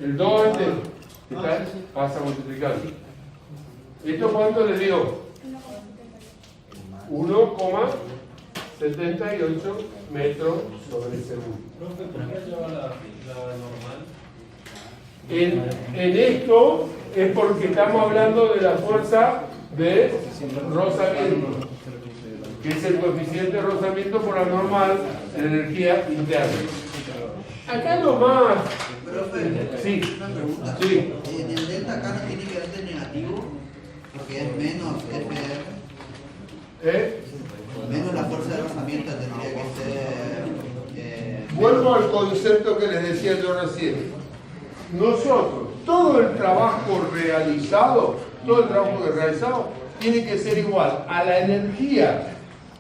El 2 entero. ¿Qué tal? Pasa a multiplicar. ¿Esto cuánto le dio? 1,78 metros sobre segundo. En esto es porque estamos hablando de la fuerza de rozamiento, que es el coeficiente de rozamiento por la normal en energía interna. Acá nomás. Sí. Una pregunta. Sí. En el delta acá no tiene que ser negativo, porque es menos FR. Menos la fuerza de rozamiento tendría que ser. Vuelvo al concepto que les decía yo recién. Nosotros, todo el trabajo realizado tiene que ser igual a la energía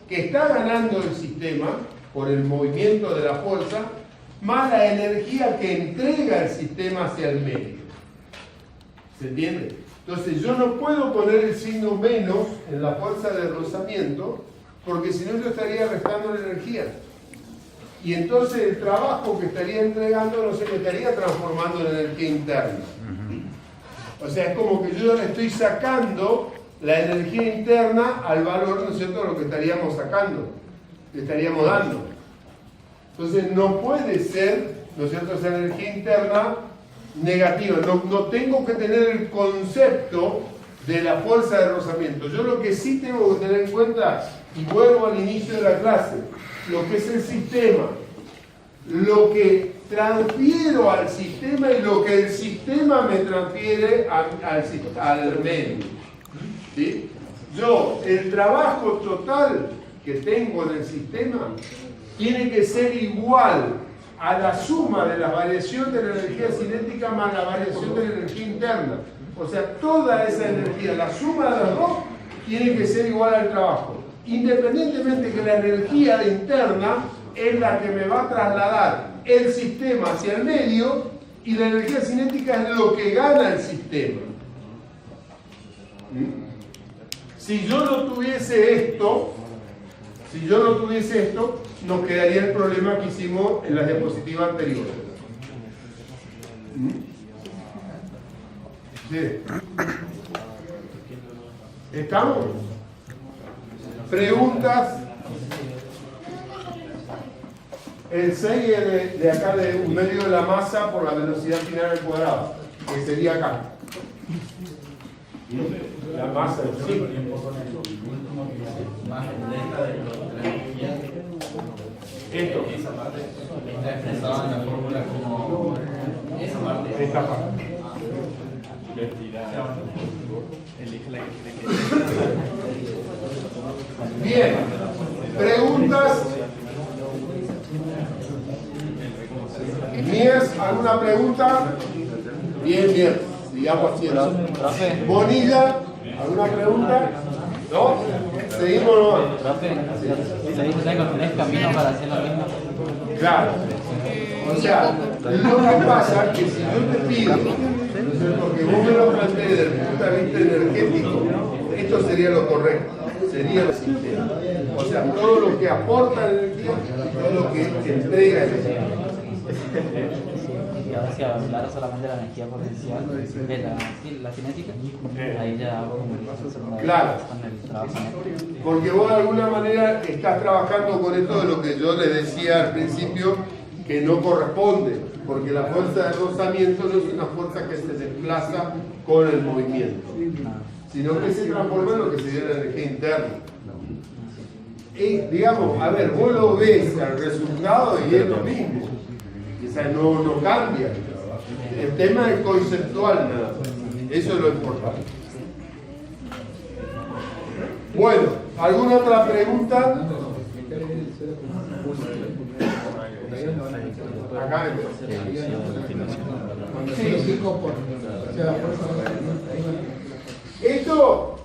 que está ganando el sistema por el movimiento de la fuerza, más la energía que entrega el sistema hacia el medio. ¿Se entiende? Entonces yo no puedo poner el signo menos en la fuerza de rozamiento, porque si no yo estaría restando la energía. Y entonces el trabajo que estaría entregando no se me estaría transformando en energía interna. O sea, es como que yo le estoy sacando la energía interna al valor, ¿no es cierto?, de lo que estaríamos sacando, que estaríamos dando. Entonces no puede ser, ¿no es cierto?, esa energía interna negativa. No tengo que tener el concepto de la fuerza de rozamiento. Yo lo que sí tengo que tener en cuenta, y vuelvo al inicio de la clase, lo que es el sistema, lo que transfiero al sistema y lo que el sistema me transfiere al medio. ¿Sí? Yo, el trabajo total que tengo en el sistema tiene que ser igual a la suma de la variación de la energía cinética más la variación de la energía interna. O sea, toda esa energía, la suma de las dos, tiene que ser igual al trabajo. Independientemente que la energía interna es la que me va a trasladar el sistema hacia el medio y la energía cinética es lo que gana el sistema. Si yo no tuviese esto, nos quedaría el problema que hicimos en la diapositiva anterior. ¿Sí? ¿Estamos? Preguntas. El 6 es de acá, de un medio de la masa por la velocidad final al cuadrado, que sería acá. la masa en sí. Esto. Esa parte está expresada en la fórmula como esa parte. Esta parte. Bien. Preguntas. ¿Mías? ¿Alguna pregunta? Bien, bien. Sigamos haciendo. Bonilla, ¿alguna pregunta? ¿No? Seguimos nomás. ¿Seguimos con 3 caminos para hacer lo mismo? Claro. O sea, lo que pasa es que si yo te pido, ¿no es cierto?, que vos me lo plantees desde el punto de vista energético, esto sería lo correcto, sería el sistema. O sea, todo lo que aporta energía y todo lo que entrega energía. Y ahora si hablara solamente de la energía potencial, de la cinética, ahí ya hago como el paso Claro. con el trabajo. Porque vos de alguna manera estás trabajando con esto de lo que yo les decía al principio, que no corresponde, porque la fuerza de rozamiento no es una fuerza que se desplaza con el movimiento, sino que se transforma en lo que sería la energía interna. Y digamos, a ver, vos lo ves al resultado y es lo mismo, o sea, no cambia. El tema es conceptual nada más, eso es lo importante. Bueno, ¿alguna otra pregunta? Acá esto,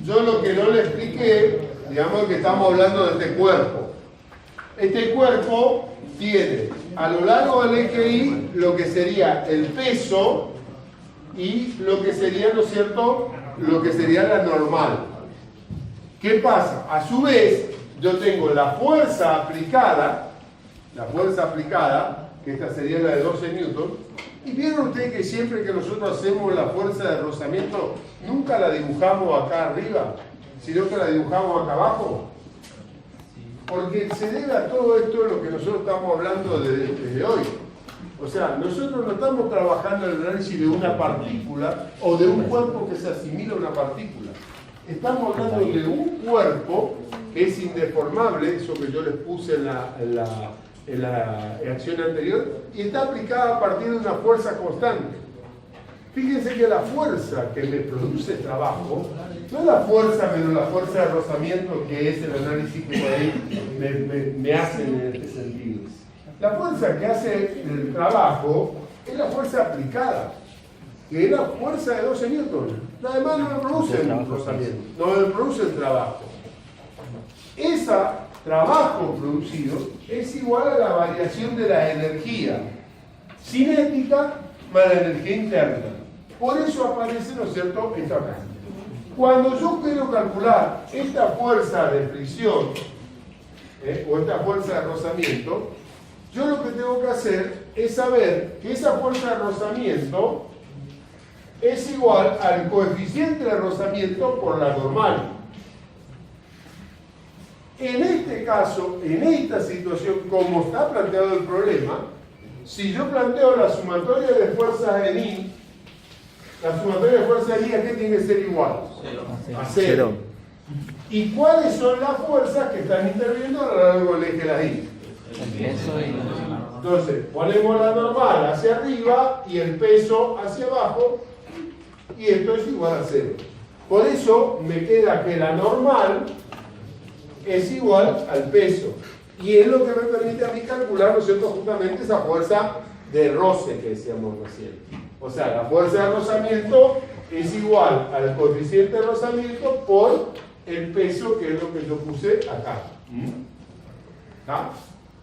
yo lo que no le expliqué, digamos que estamos hablando de este cuerpo. Este cuerpo tiene a lo largo del eje Y lo que sería el peso y lo que sería, ¿no es cierto?, lo que sería la normal. ¿Qué pasa? A su vez, yo tengo la fuerza aplicada, que esta sería la de 12 newtons, y vieron ustedes que siempre que nosotros hacemos la fuerza de rozamiento, nunca la dibujamos acá arriba, sino que la dibujamos acá abajo. Porque se debe a todo esto lo que nosotros estamos hablando desde hoy. O sea, nosotros no estamos trabajando en el análisis de una partícula o de un cuerpo que se asimila a una partícula. Estamos hablando de un cuerpo que es indeformable, eso que yo les puse en la acción anterior, y está aplicada a partir de una fuerza constante. Fíjense que la fuerza que me produce trabajo, no es la fuerza menos la fuerza de rozamiento, que es el análisis que por ahí me hacen en este sentido. La fuerza que hace el trabajo es la fuerza aplicada, que es la fuerza de 12 newtons. Además no me produce el rozamiento, no me produce el trabajo. Ese trabajo producido es igual a la variación de la energía cinética más la energía interna. Por eso aparece, ¿no es cierto?, esta acá. Cuando yo quiero calcular esta fuerza de fricción o esta fuerza de rozamiento, yo lo que tengo que hacer es saber que esa fuerza de rozamiento es igual al coeficiente de rozamiento por la normal. En este caso, en esta situación, como está planteado el problema, si yo planteo la sumatoria de fuerzas en I, la sumatoria de fuerzas en I, ¿a qué tiene que ser igual? A cero. ¿Y cuáles son las fuerzas que están interviniendo a lo largo del eje de la I? Entonces, ponemos la normal hacia arriba y el peso hacia abajo, y esto es igual a cero. Por eso me queda que la normal es igual al peso. Y es lo que me permite a mí calcular, ¿no es cierto?, justamente esa fuerza de roce que decíamos recién. O sea, la fuerza de rozamiento es igual al coeficiente de rozamiento por el peso, que es lo que yo puse acá. ¿Está?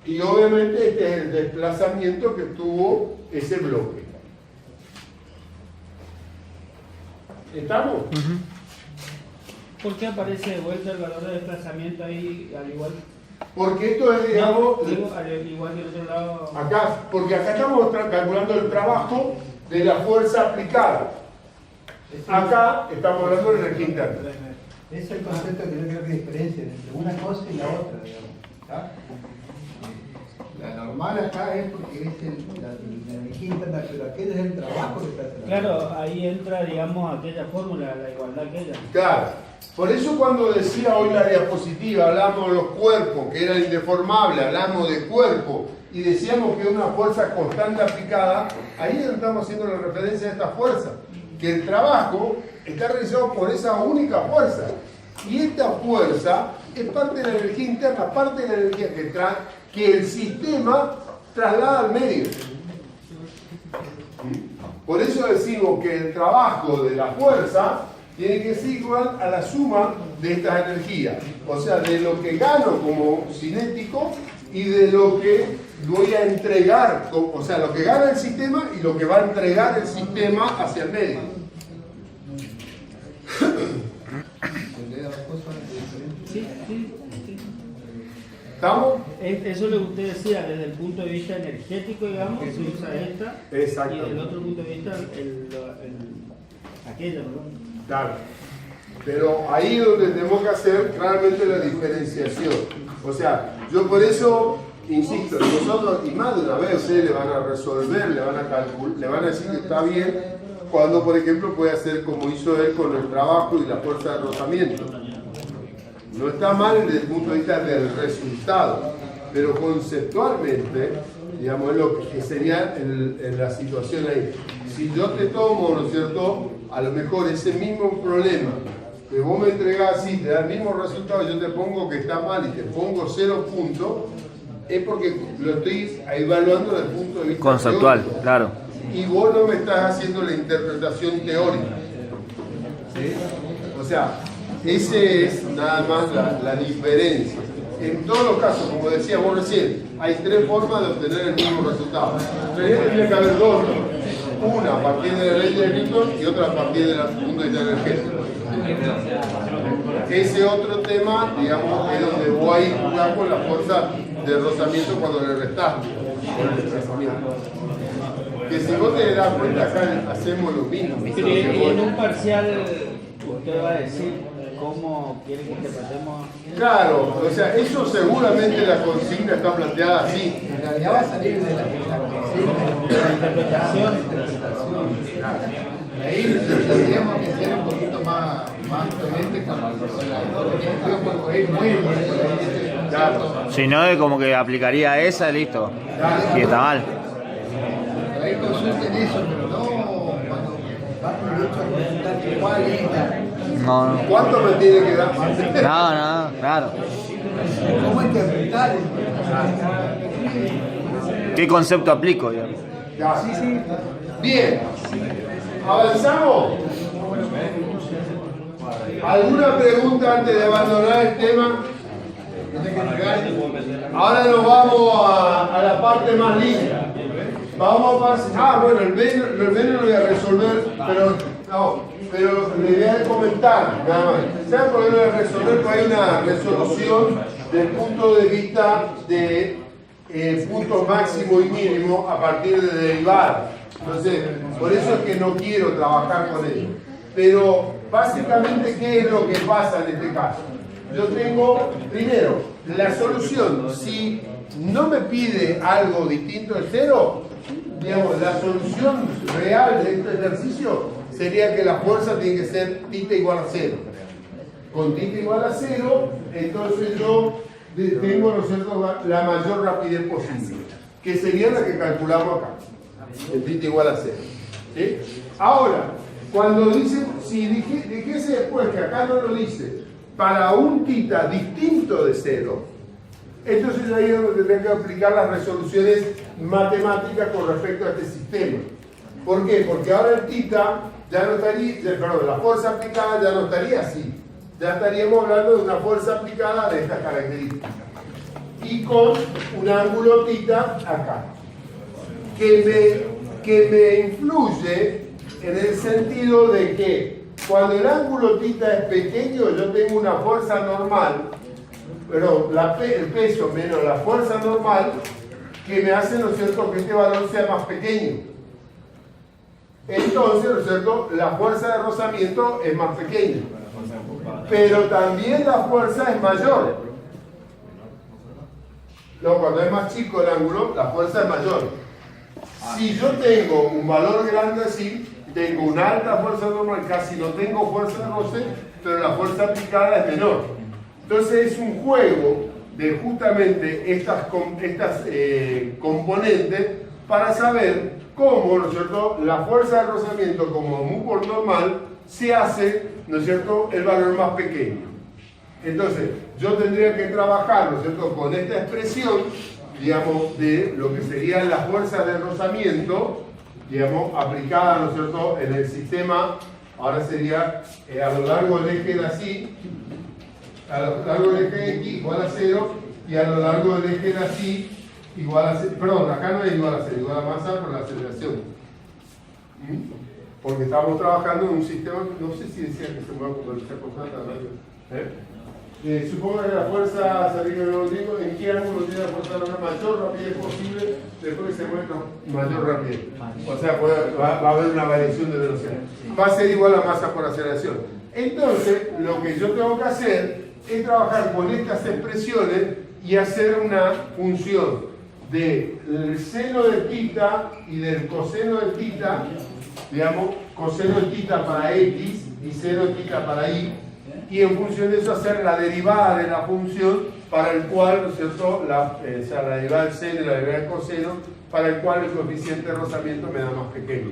Y obviamente este es el desplazamiento que tuvo ese bloque. ¿Estamos? ¿Por qué aparece de vuelta el valor de desplazamiento ahí al igual? Porque esto es, digamos, al igual que el otro lado. Acá, porque acá estamos calculando el trabajo de la fuerza aplicada. Acá estamos hablando de energía interna. Ese es el concepto que yo creo que diferencia entre una cosa y la otra, digamos. ¿Está? La normal acá es porque es la energía interna, pero aquel es el trabajo que está haciendo. Claro, ahí entra, digamos, aquella fórmula, la igualdad aquella. Claro. Por eso cuando decía hoy la diapositiva, hablamos de los cuerpos, que eran indeformables, hablamos de cuerpo, y decíamos que una fuerza constante aplicada, ahí estamos haciendo la referencia a esta fuerza, que el trabajo está realizado por esa única fuerza. Y esta fuerza es parte de la energía interna, parte de la energía que el sistema traslada al medio. Por eso decimos que el trabajo de la fuerza tiene que ser igual a la suma de estas energías. O sea, de lo que gano como cinético y de lo que voy a entregar, o sea, lo que gana el sistema y lo que va a entregar el sistema hacia el medio. Sí, sí, sí. ¿Estamos? Eso es lo que usted decía, desde el punto de vista energético, digamos, que se usa esta, y desde el otro punto de vista, aquella, ¿no? Claro. Pero ahí es donde tenemos que hacer claramente la diferenciación. O sea, yo por eso insisto, nosotros, y más de una vez ustedes le van a resolver, le van a calcular, le van a decir que está bien, cuando por ejemplo puede hacer como hizo él con el trabajo y la fuerza de rozamiento. No está mal desde el punto de vista del resultado, pero conceptualmente, digamos, es lo que sería en la situación ahí. Si yo te tomo, ¿no es cierto?, a lo mejor ese mismo problema que vos me entregás así, te da el mismo resultado, yo te pongo que está mal y te pongo 0 puntos, es porque lo estoy evaluando desde el punto de vista conceptual, teórico. claro. Y vos no me estás haciendo la interpretación teórica. ¿Sí? O sea, esa es nada más la diferencia. En todos los casos, como decía vos recién, hay 3 formas de obtener el mismo resultado. Tiene que haber 2. Una a partir de la ley de Newton y otra a partir del punto de vista energético. Ese otro tema, digamos, es donde voy a jugar con la fuerza de rozamiento cuando le restás con el desplazamiento. Que si vos te das cuenta, acá hacemos lo mismo. Pero y en un parcial, usted va a decir cómo quiere que interpretemos. Claro, o sea, eso seguramente la consigna está planteada así. En realidad va a salir de la consigna, de la interpretación. Y ahí tendríamos que ser un poquito más coherentes con la es muy Claro. Si no, es como que aplicaría esa, listo. Y está mal. Ahí consulten eso, pero no cuando van por el hecho de consultar cuál es la. No, no. ¿Cuánto me tiene que dar? No, claro. ¿Cómo interpretar? ¿Qué concepto aplico? Digamos? Ya. Sí, sí. Bien. ¿Avanzamos? ¿Alguna pregunta antes de abandonar el tema? Ahora nos vamos a la parte más linda. Vamos a pasar. Bueno, el B no lo voy a resolver, pero le voy a comentar nada más. ¿Saben por qué no lo voy a resolver? Porque hay una resolución del punto de vista de puntos máximo y mínimo a partir de derivar. Entonces, por eso es que no quiero trabajar con ello. Pero básicamente, ¿qué es lo que pasa en este caso? Yo tengo, primero, la solución. Si no me pide algo distinto de 0, digamos, la solución real de este ejercicio sería que la fuerza tiene que ser θ igual a 0. Con θ igual a 0, entonces yo tengo, ¿no es cierto?, la mayor rapidez posible, que sería la que calculamos acá, el θ igual a 0. ¿Sí? Ahora, cuando dice, si dijese después que acá no lo dice, para un θ distinto de 0, entonces ahí es donde tendría que aplicar las resoluciones matemáticas con respecto a este sistema. ¿Por qué? Porque ahora el θ ya no estaría, perdón, la fuerza aplicada ya no estaría así. Ya estaríamos hablando de una fuerza aplicada de estas características. Y con un ángulo θ acá. Que me influye en el sentido de que cuando el ángulo θ es pequeño, yo tengo una fuerza normal, pero el peso menos la fuerza normal, que me hace, ¿no es cierto?, que este valor sea más pequeño. Entonces, ¿no es cierto?, la fuerza de rozamiento es más pequeña. Pero también la fuerza es mayor. No, cuando es más chico el ángulo, la fuerza es mayor. Si yo tengo un valor grande así, tengo una alta fuerza normal, casi no tengo fuerza de roce, pero la fuerza aplicada es menor. Entonces es un juego de justamente estas componentes para saber cómo, ¿no es cierto?, la fuerza de rozamiento como mu por normal se hace, ¿no es cierto?, el valor más pequeño. Entonces, yo tendría que trabajar, ¿no es cierto?, con esta expresión, digamos, de lo que serían las fuerzas de rozamiento, digamos, aplicadas, ¿no es cierto?, en el sistema, ahora sería a lo largo del eje de así, a lo largo del eje de X igual a 0, y a lo largo del eje de así igual a 0, perdón, acá no es igual a 0, igual a masa por la aceleración. Porque estamos trabajando en un sistema, no sé si decía que se mueve con velocidad constante, supongo que la fuerza, ¿en qué ángulo tiene la fuerza la mayor rapidez posible después que se mueve con mayor rapidez? O sea, va a haber una variación de velocidad. Va a ser igual a masa por aceleración. Entonces, lo que yo tengo que hacer es trabajar con estas expresiones y hacer una función del seno de θ y del coseno de θ, digamos, coseno de θ para X y seno de θ para Y, y en función de eso hacer la derivada de la función para el cual, ¿no es cierto?, la derivada del seno y la derivada del coseno, para el cual el coeficiente de rozamiento me da más pequeño.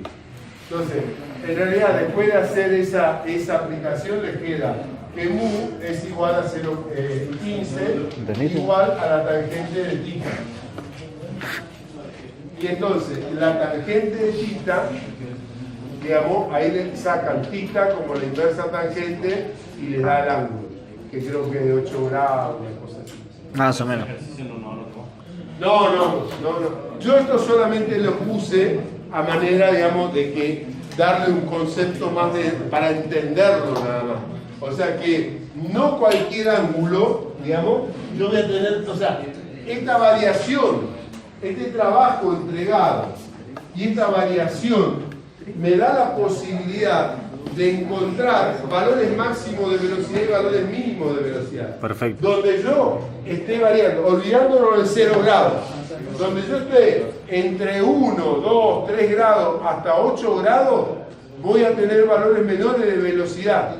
Entonces, en realidad, después de hacer esa aplicación, les queda que mu es igual a 0,15 igual a la tangente de θ. Y entonces, la tangente de θ, digamos, ahí le sacan θ como la inversa tangente y le da el ángulo, que creo que es de 8 grados, una cosa así. Más o menos. No. Yo esto solamente lo puse a manera, digamos, de que darle un concepto más para entenderlo nada más. O sea que no cualquier ángulo, digamos, yo voy a tener, o sea, esta variación, este trabajo entregado y esta variación me da la posibilidad de encontrar valores máximos de velocidad y valores mínimos de velocidad. Perfecto. Donde yo esté variando, olvidándonos de 0 grados, donde yo esté entre 1, 2, 3 grados hasta 8 grados, voy a tener valores menores de velocidad.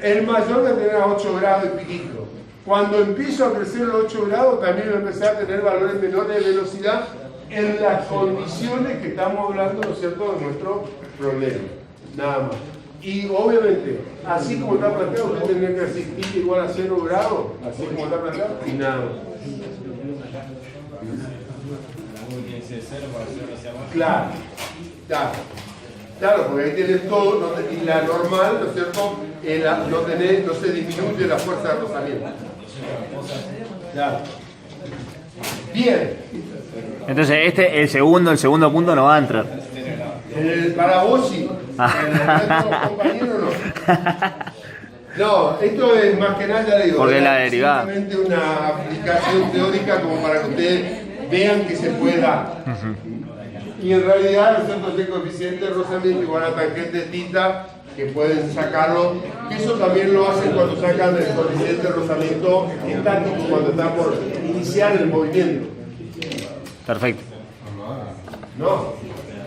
El mayor va a tener a 8 grados y piquito. Cuando empiezo a crecer los 8 grados, también voy a empezar a tener valores menores de velocidad en las condiciones que estamos hablando, ¿no es cierto?, de nuestro problema. Nada más. Y obviamente, así como está planteado, usted tendría que asistir igual a 0 grados, así como está planteado, y nada más. Claro, porque ahí tenés todo, y la normal, ¿no es cierto?, no se disminuye la fuerza de rozamiento. Claro. Bien. Entonces, el segundo punto no va a entrar. Para vos sí. En el resto compañero no. No, esto es más que nada, ya le digo, porque la derivada. Simplemente una aplicación teórica como para que ustedes vean que se puede dar. Y en realidad, nosotros el coeficiente de rozamiento igual a tangente θ, que pueden sacarlo, que eso también lo hacen cuando sacan el coeficiente de rozamiento estático, cuando están por iniciar el movimiento. Perfecto. No,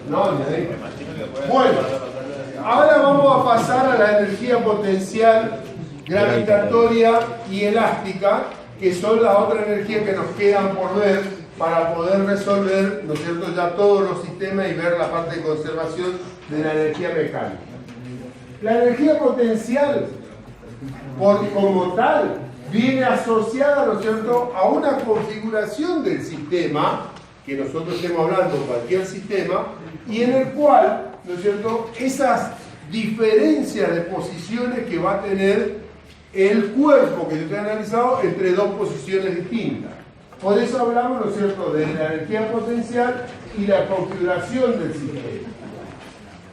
ni ahí. Bueno, ahora vamos a pasar a la energía potencial gravitatoria y elástica, que son las otras energías que nos quedan por ver para poder resolver, ¿no es cierto?, ya todos los sistemas y ver la parte de conservación de la energía mecánica. La energía potencial, como tal, viene asociada, ¿no es cierto?, a una configuración del sistema, que nosotros estemos hablando de cualquier sistema, y en el cual, ¿no es cierto?, esas diferencias de posiciones que va a tener el cuerpo que yo te he analizado entre dos posiciones distintas. Por eso hablamos, ¿no es cierto?, de la energía potencial y la configuración del sistema.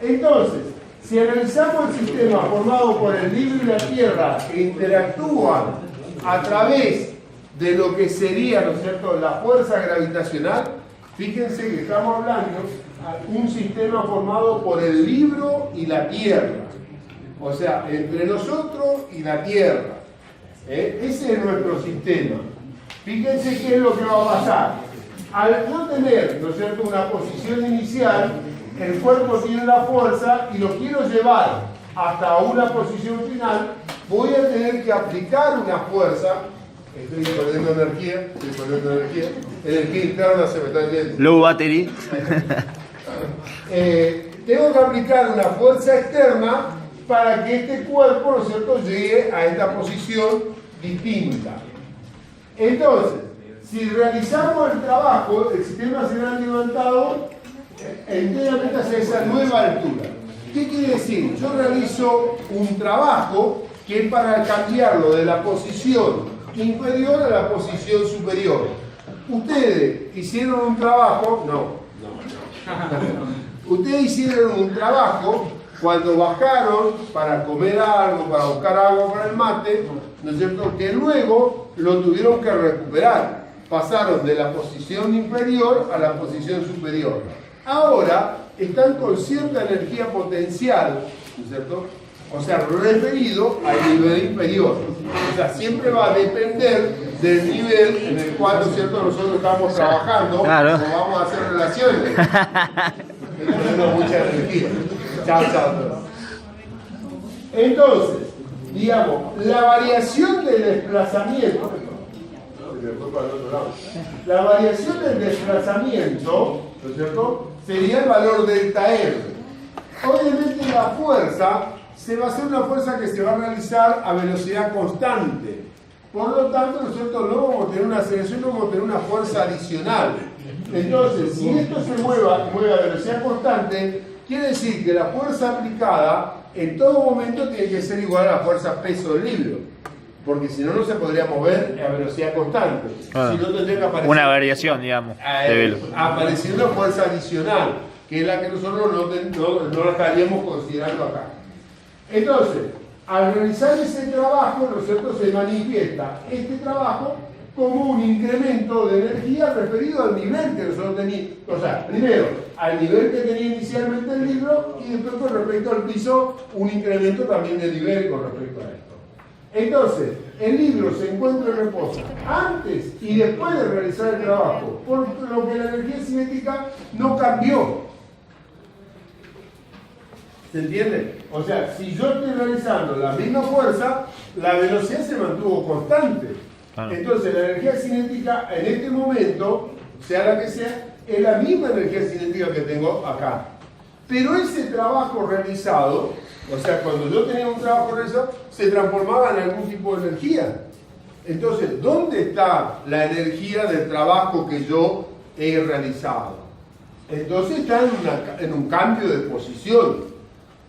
Entonces, si analizamos el sistema formado por el libro y la tierra que interactúan a través de lo que sería, ¿no es cierto?, la fuerza gravitacional, fíjense que estamos hablando de un sistema formado por el libro y la tierra. O sea, entre nosotros y la tierra. Ese es nuestro sistema. Fíjense qué es lo que va a pasar. Al no tener, ¿no es cierto?, una posición inicial, el cuerpo tiene la fuerza y lo quiero llevar hasta una posición final, voy a tener que aplicar una fuerza. Estoy perdiendo energía, energía interna se me está yendo. Low battery. Tengo que aplicar una fuerza externa para que este cuerpo, ¿no es cierto?, llegue a esta posición distinta. Entonces, si realizamos el trabajo, el sistema será levantado enteramente hacia esa nueva altura. ¿Qué quiere decir? Yo realizo un trabajo que es para cambiarlo de la posición inferior a la posición superior. Ustedes hicieron un trabajo, ustedes hicieron un trabajo cuando bajaron para comer algo, para buscar algo para el mate, ¿no es cierto?, que luego lo tuvieron que recuperar. Pasaron de la posición inferior a la posición superior. Ahora están con cierta energía potencial, ¿no es cierto?, o sea, referido al nivel inferior. O sea, siempre va a depender del nivel en el cual, ¿no es cierto?, nosotros estamos trabajando, claro, o vamos a hacer relaciones. Tenemos mucha energía. Chao, chao. Entonces, digamos, la variación del desplazamiento, la variación del desplazamiento, ¿no es cierto?, sería el valor delta R. Obviamente la fuerza se va a hacer una fuerza que se va a realizar a velocidad constante. Por lo tanto, ¿no es cierto?, no vamos a tener una aceleración, no vamos a tener una fuerza adicional. Entonces, si esto se mueve a velocidad constante, quiere decir que la fuerza aplicada en todo momento tiene que ser igual a la fuerza peso del libro. Porque si no, no se podría mover a velocidad constante. Si no, tendría que aparecer una variación, digamos, aparecer una fuerza adicional, que es la que nosotros no la estaríamos considerando acá. Entonces, al realizar ese trabajo, ¿no es cierto?, se manifiesta este trabajo como un incremento de energía referido al nivel que nosotros teníamos. O sea, primero, al nivel que tenía inicialmente el libro, y después con respecto al piso, un incremento también de nivel con respecto a esto. Entonces, el libro se encuentra en reposo antes y después de realizar el trabajo, por lo que la energía cinética no cambió. ¿Se entiende? O sea, si yo estoy realizando la misma fuerza, la velocidad se mantuvo constante. Entonces, la energía cinética en este momento, sea la que sea, es la misma energía cinética que tengo acá. Pero ese trabajo realizado, o sea, cuando yo tenía un trabajo realizado, se transformaba en algún tipo de energía. Entonces, ¿dónde está la energía del trabajo que yo he realizado? Entonces está en un cambio de posición.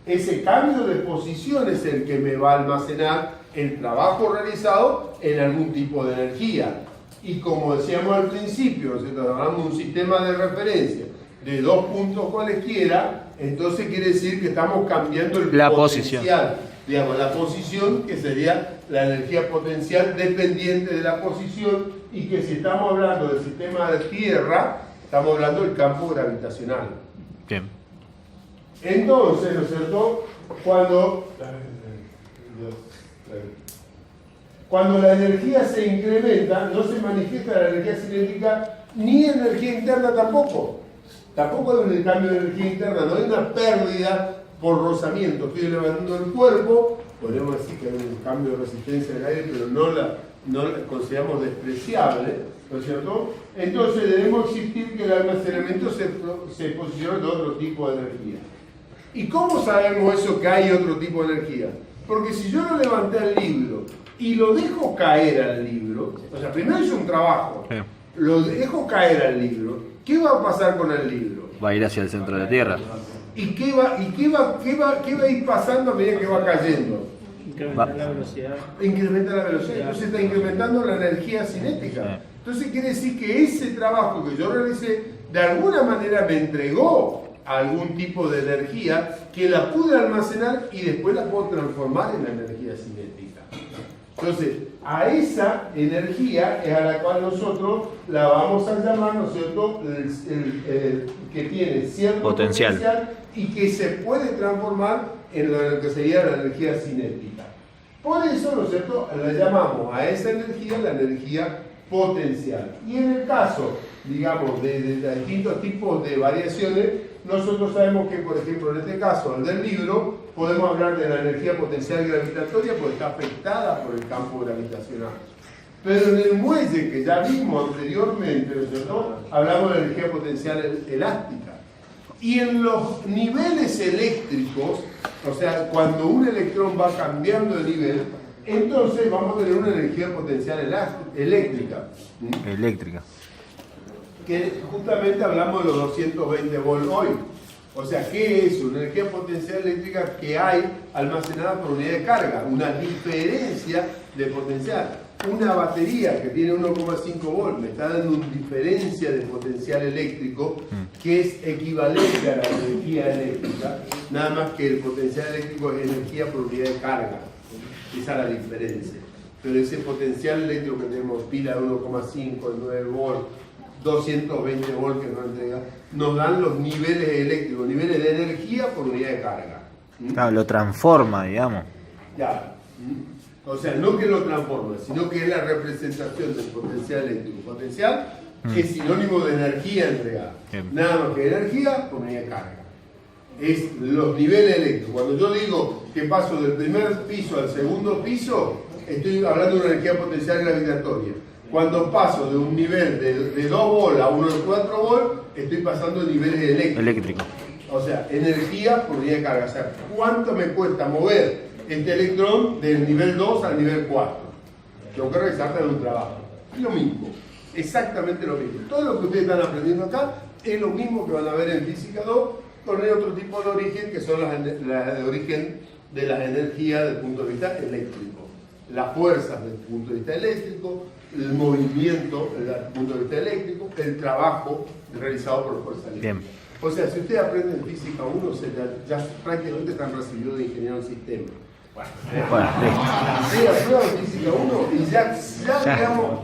Ese cambio de posición es el que me va a almacenar el trabajo realizado en algún tipo de energía. Y como decíamos al principio, hablamos de un sistema de referencia de dos puntos cualesquiera, entonces quiere decir que estamos cambiando el potencial. Digamos, la posición, que sería la energía potencial dependiente de la posición, y que si estamos hablando del sistema de Tierra, estamos hablando del campo gravitacional. Bien. Entonces, ¿no es cierto?, cuando la energía se incrementa, no se manifiesta la energía cinética ni energía interna tampoco. Tampoco hay un cambio de energía interna, no hay una pérdida por rozamiento. Estoy levantando el cuerpo, podríamos decir que hay un cambio de resistencia del aire, pero no la consideramos despreciable, ¿no es cierto? Entonces debemos existir que el almacenamiento se posicione de otro tipo de energía. ¿Y cómo sabemos eso, que hay otro tipo de energía? Porque si yo no levanté el libro y lo dejo caer al libro, o sea, primero hice un trabajo, lo dejo caer al libro, ¿qué va a pasar con el libro? Va a ir hacia el centro de la Tierra. ¿Y qué va a ir pasando a medida que va cayendo? Incrementa la velocidad. Incrementa la velocidad, entonces está incrementando la energía cinética. Entonces quiere decir que ese trabajo que yo realicé, de alguna manera me entregó algún tipo de energía que la pude almacenar y después la puedo transformar en energía cinética. Entonces, a esa energía es a la cual nosotros la vamos a llamar, ¿no es cierto?, que tiene cierto potencial y que se puede transformar en lo que sería la energía cinética. Por eso, ¿no es cierto?, la llamamos a esa energía la energía potencial. Y en el caso, digamos, de distintos tipos de variaciones, nosotros sabemos que, por ejemplo, en este caso, el del libro, podemos hablar de la energía potencial gravitatoria porque está afectada por el campo gravitacional. Pero en el muelle que ya vimos anteriormente, ¿no es cierto?, hablamos de energía potencial elástica. Y en los niveles eléctricos, o sea, cuando un electrón va cambiando de nivel, entonces vamos a tener una energía potencial eléctrica. Eléctrica. Que justamente hablamos de los 220 volts hoy. O sea, ¿qué es una energía potencial eléctrica que hay almacenada por unidad de carga? Una diferencia de potencial. Una batería que tiene 1,5 volts me está dando una diferencia de potencial eléctrico que es equivalente a la energía eléctrica, nada más que el potencial eléctrico es energía por unidad de carga. Esa es la diferencia. Pero ese potencial eléctrico que tenemos, pila de 1,5, 9 volts, 220 volts que nos entrega, nos dan los niveles eléctricos, niveles de energía por unidad de carga. Claro, lo transforma, digamos. Ya. O sea, no que lo transforma, sino que es la representación del potencial eléctrico. Potencial es sinónimo de energía entregada. Nada más que energía por unidad de carga. Es los niveles eléctricos. Cuando yo digo que paso del primer piso al segundo piso, estoy hablando de una energía potencial gravitatoria. Cuando paso de un nivel de 2 volts a uno de 4 volts, estoy pasando a niveles eléctricos. O sea, energía por unidad de carga. O sea, ¿cuánto me cuesta mover este electrón del nivel 2 al nivel 4? Tengo que realizar en un trabajo. Es lo mismo. Exactamente lo mismo. Todo lo que ustedes están aprendiendo acá es lo mismo que van a ver en Física 2, con otro tipo de origen, que son las de origen de las energías desde el punto de vista eléctrico. Las fuerzas desde el punto de vista eléctrico, el movimiento desde el punto de vista eléctrico, el trabajo realizado por fuerza eléctrica. Bien. O sea, si ustedes aprenden Física 1, ya prácticamente están recibidos de ingeniero en sistema. Bueno, sí, aprueban Física 1 y ya digamos,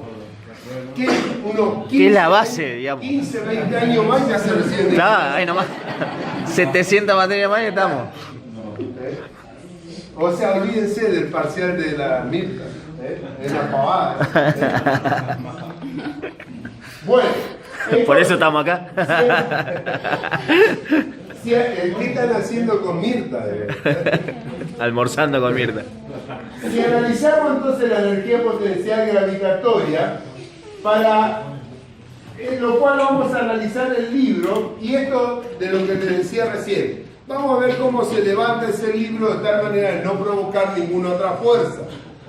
que unos 15, que es la base, digamos. 15, 20 años más ya se reciben. Claro, ahí nomás. 700 materias más y estamos. O sea, olvídense del parcial de la Mirta. Es la pavada. Bueno. Por eso estamos acá. ¿Qué están haciendo con Mirta? Almorzando con Mirta. Si analizamos entonces la energía potencial gravitatoria, para lo cual vamos a analizar el libro, y esto de lo que te decía recién. Vamos a ver cómo se levanta ese libro de tal manera de no provocar ninguna otra fuerza.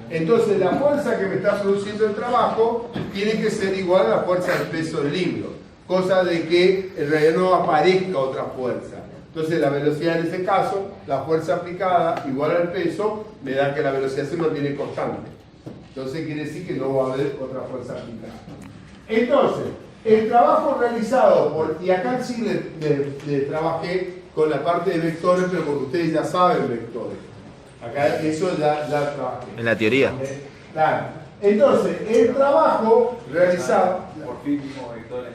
Entonces la fuerza que me está produciendo el trabajo tiene que ser igual a la fuerza del peso del libro, cosa de que en realidad no aparezca otra fuerza. Entonces la velocidad en ese caso, la fuerza aplicada igual al peso, me da que la velocidad se mantiene constante. Entonces quiere decir que no va a haber otra fuerza aplicada. Entonces, el trabajo realizado y acá sí le trabajé con la parte de vectores, pero porque ustedes ya saben vectores. Acá eso ya trabajé. En la teoría. Claro. Entonces, el trabajo realizado... Por fin mismo vectores.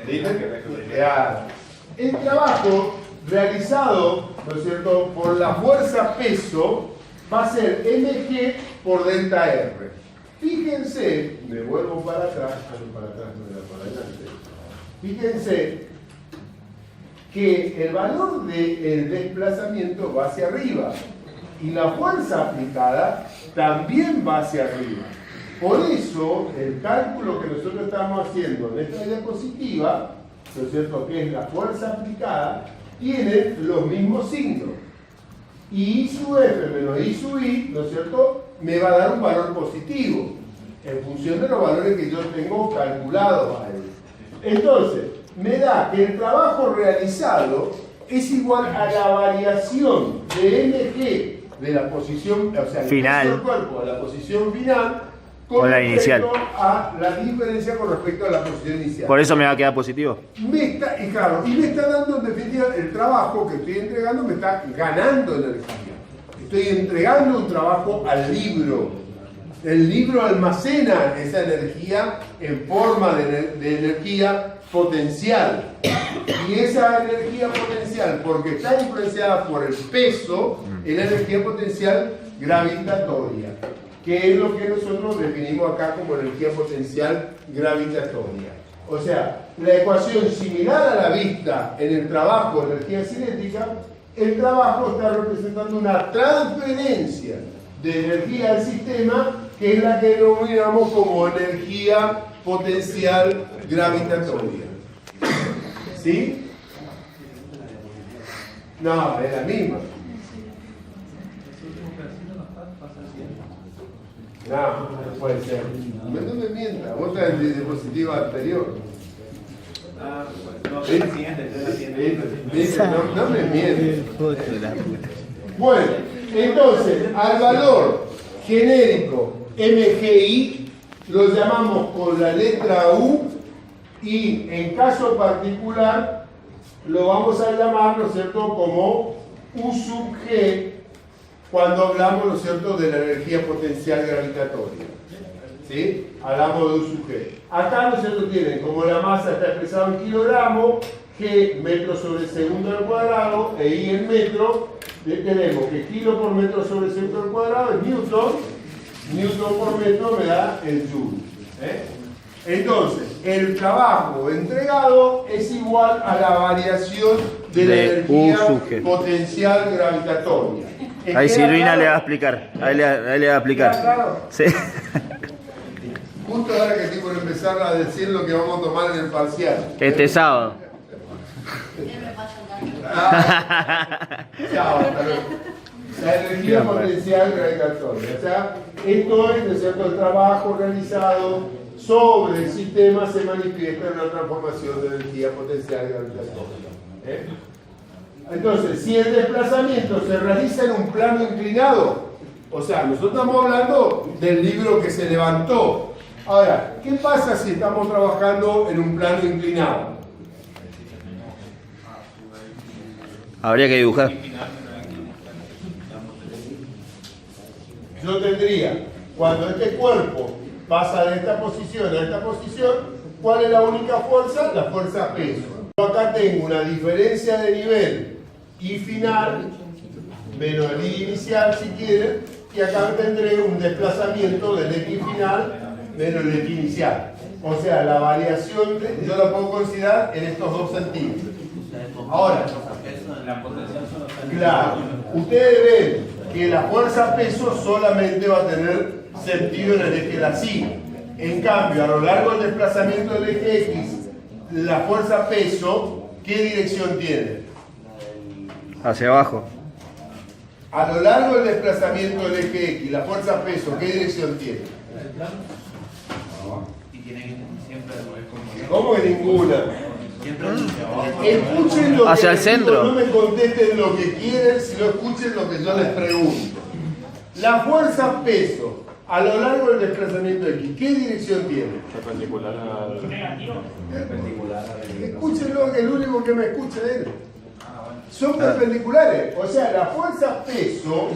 El trabajo realizado, ¿no es cierto?, por la fuerza peso va a ser mg por delta r. Fíjense, me vuelvo para atrás, no era para adelante. Fíjense que el valor del desplazamiento va hacia arriba y la fuerza aplicada también va hacia arriba. Por eso, el cálculo que nosotros estamos haciendo en esta diapositiva, ¿no es cierto?, que es la fuerza aplicada, tiene los mismos signos. Y I sub F menos I sub I, ¿no es cierto?, me va a dar un valor positivo en función de los valores que yo tengo calculados ahí. Entonces, me da que el trabajo realizado es igual a la variación de mg de la posición, o sea, final del cuerpo a la posición final con la inicial, a la diferencia con respecto a la posición inicial. Por eso me va a quedar positivo. Me está dando en definitiva el trabajo que estoy entregando, me está ganando energía. Estoy entregando un trabajo al libro. El libro almacena esa energía en forma de energía potencial. Y esa energía potencial, porque está influenciada por el peso, es la energía potencial gravitatoria, que es lo que nosotros definimos acá como energía potencial gravitatoria. O sea, la ecuación similar a la vista en el trabajo de energía cinética, el trabajo está representando una transferencia de energía al sistema, que es la que denominamos como energía potencial gravitatoria. ¿Sí? No, es la misma. No puede ser. No me mientas, vos estás en el diapositiva anterior. No me mientas. Bueno, entonces, al valor genérico MGI lo llamamos con la letra U, y en caso particular lo vamos a llamar, ¿no es cierto?, como U sub G, cuando hablamos, ¿no es cierto?, de la energía potencial gravitatoria. ¿Sí? Hablamos de U sub G. Acá, ¿no es cierto?, tienen como la masa está expresada en kilogramos, G metros sobre segundo al cuadrado, e I en metro. Tenemos que kilo por metro sobre segundo al cuadrado es Newton. Newton por metro me da el joule. Entonces, el trabajo entregado es igual a la variación de la energía potencial gravitatoria. Ahí Silvina le va a explicar. Ahí le va a explicar. Claro. Sí. Justo ahora que estoy por empezar a decir lo que vamos a tomar en el parcial. Este sábado. Chao, hasta luego. La energía potencial gravitatoria. O sea, esto es, ¿no es cierto?, el trabajo realizado sobre el sistema se manifiesta en una transformación de energía potencial gravitatoria. Entonces, si el desplazamiento se realiza en un plano inclinado, o sea, nosotros estamos hablando del libro que se levantó. Ahora, ¿qué pasa si estamos trabajando en un plano inclinado? Habría que dibujar. Yo tendría, cuando este cuerpo pasa de esta posición a esta posición, ¿cuál es la única fuerza? La fuerza peso. Yo acá tengo una diferencia de nivel I final menos el I inicial, si quieren, y acá tendré un desplazamiento del X final menos el X inicial. O sea, la variación, yo la puedo considerar en estos dos sentidos. Ahora, claro, ustedes ven que la fuerza peso solamente va a tener sentido en el eje de la Y. En cambio, a lo largo del desplazamiento del eje X, la fuerza peso, ¿qué dirección tiene? Hacia abajo. A lo largo del desplazamiento del eje X, la fuerza peso, ¿qué dirección tiene? ¿Cómo que ninguna? Escuchen lo hacia que el centro. No me contesten lo que quieren, sino escuchen lo que yo les pregunto. La fuerza peso a lo largo del desplazamiento de X, ¿qué dirección tiene? Perpendicular al... Escúchenlo, que el único que me escucha es él. Son perpendiculares. O sea, la fuerza peso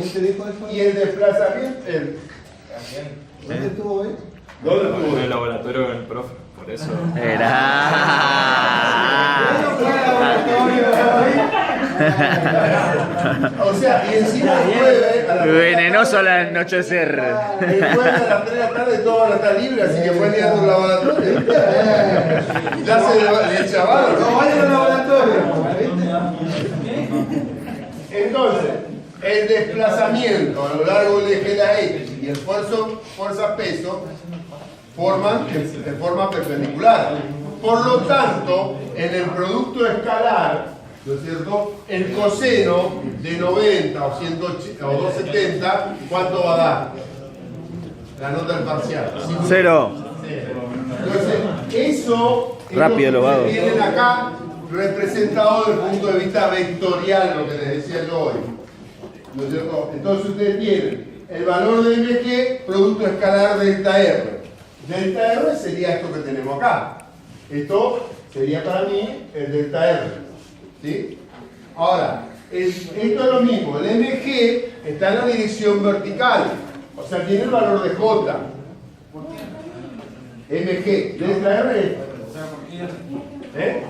y el desplazamiento... ¿Dónde estuvo él? ¿Dónde estuvo? En el laboratorio del profe, por eso. O sea, y encima el jueves a la venenoso al anochecer. el jueves a las 3 de la tarde todo van a estar libre, así que pueden ir a tu laboratorio. Ya se le chavaron. No vayan al laboratorio. Entonces, el desplazamiento a lo largo del eje de la X y el fuerza-peso forman de forma perpendicular. Por lo tanto, en el producto escalar, ¿no es cierto?, el coseno de 90 o 180 o 270, ¿cuánto va a dar? La nota del parcial. 0. Entonces, eso rápido lo va. tienen acá representado desde el punto de vista vectorial, lo que les decía yo hoy. ¿No es cierto? Entonces ustedes tienen el valor de MG, producto escalar delta R. Delta R sería esto que tenemos acá. Esto sería para mí el delta R. ¿Sí? Ahora, esto es lo mismo. El MG está en la dirección vertical. O sea, tiene el valor de J. MG, delta R. ¿Eh?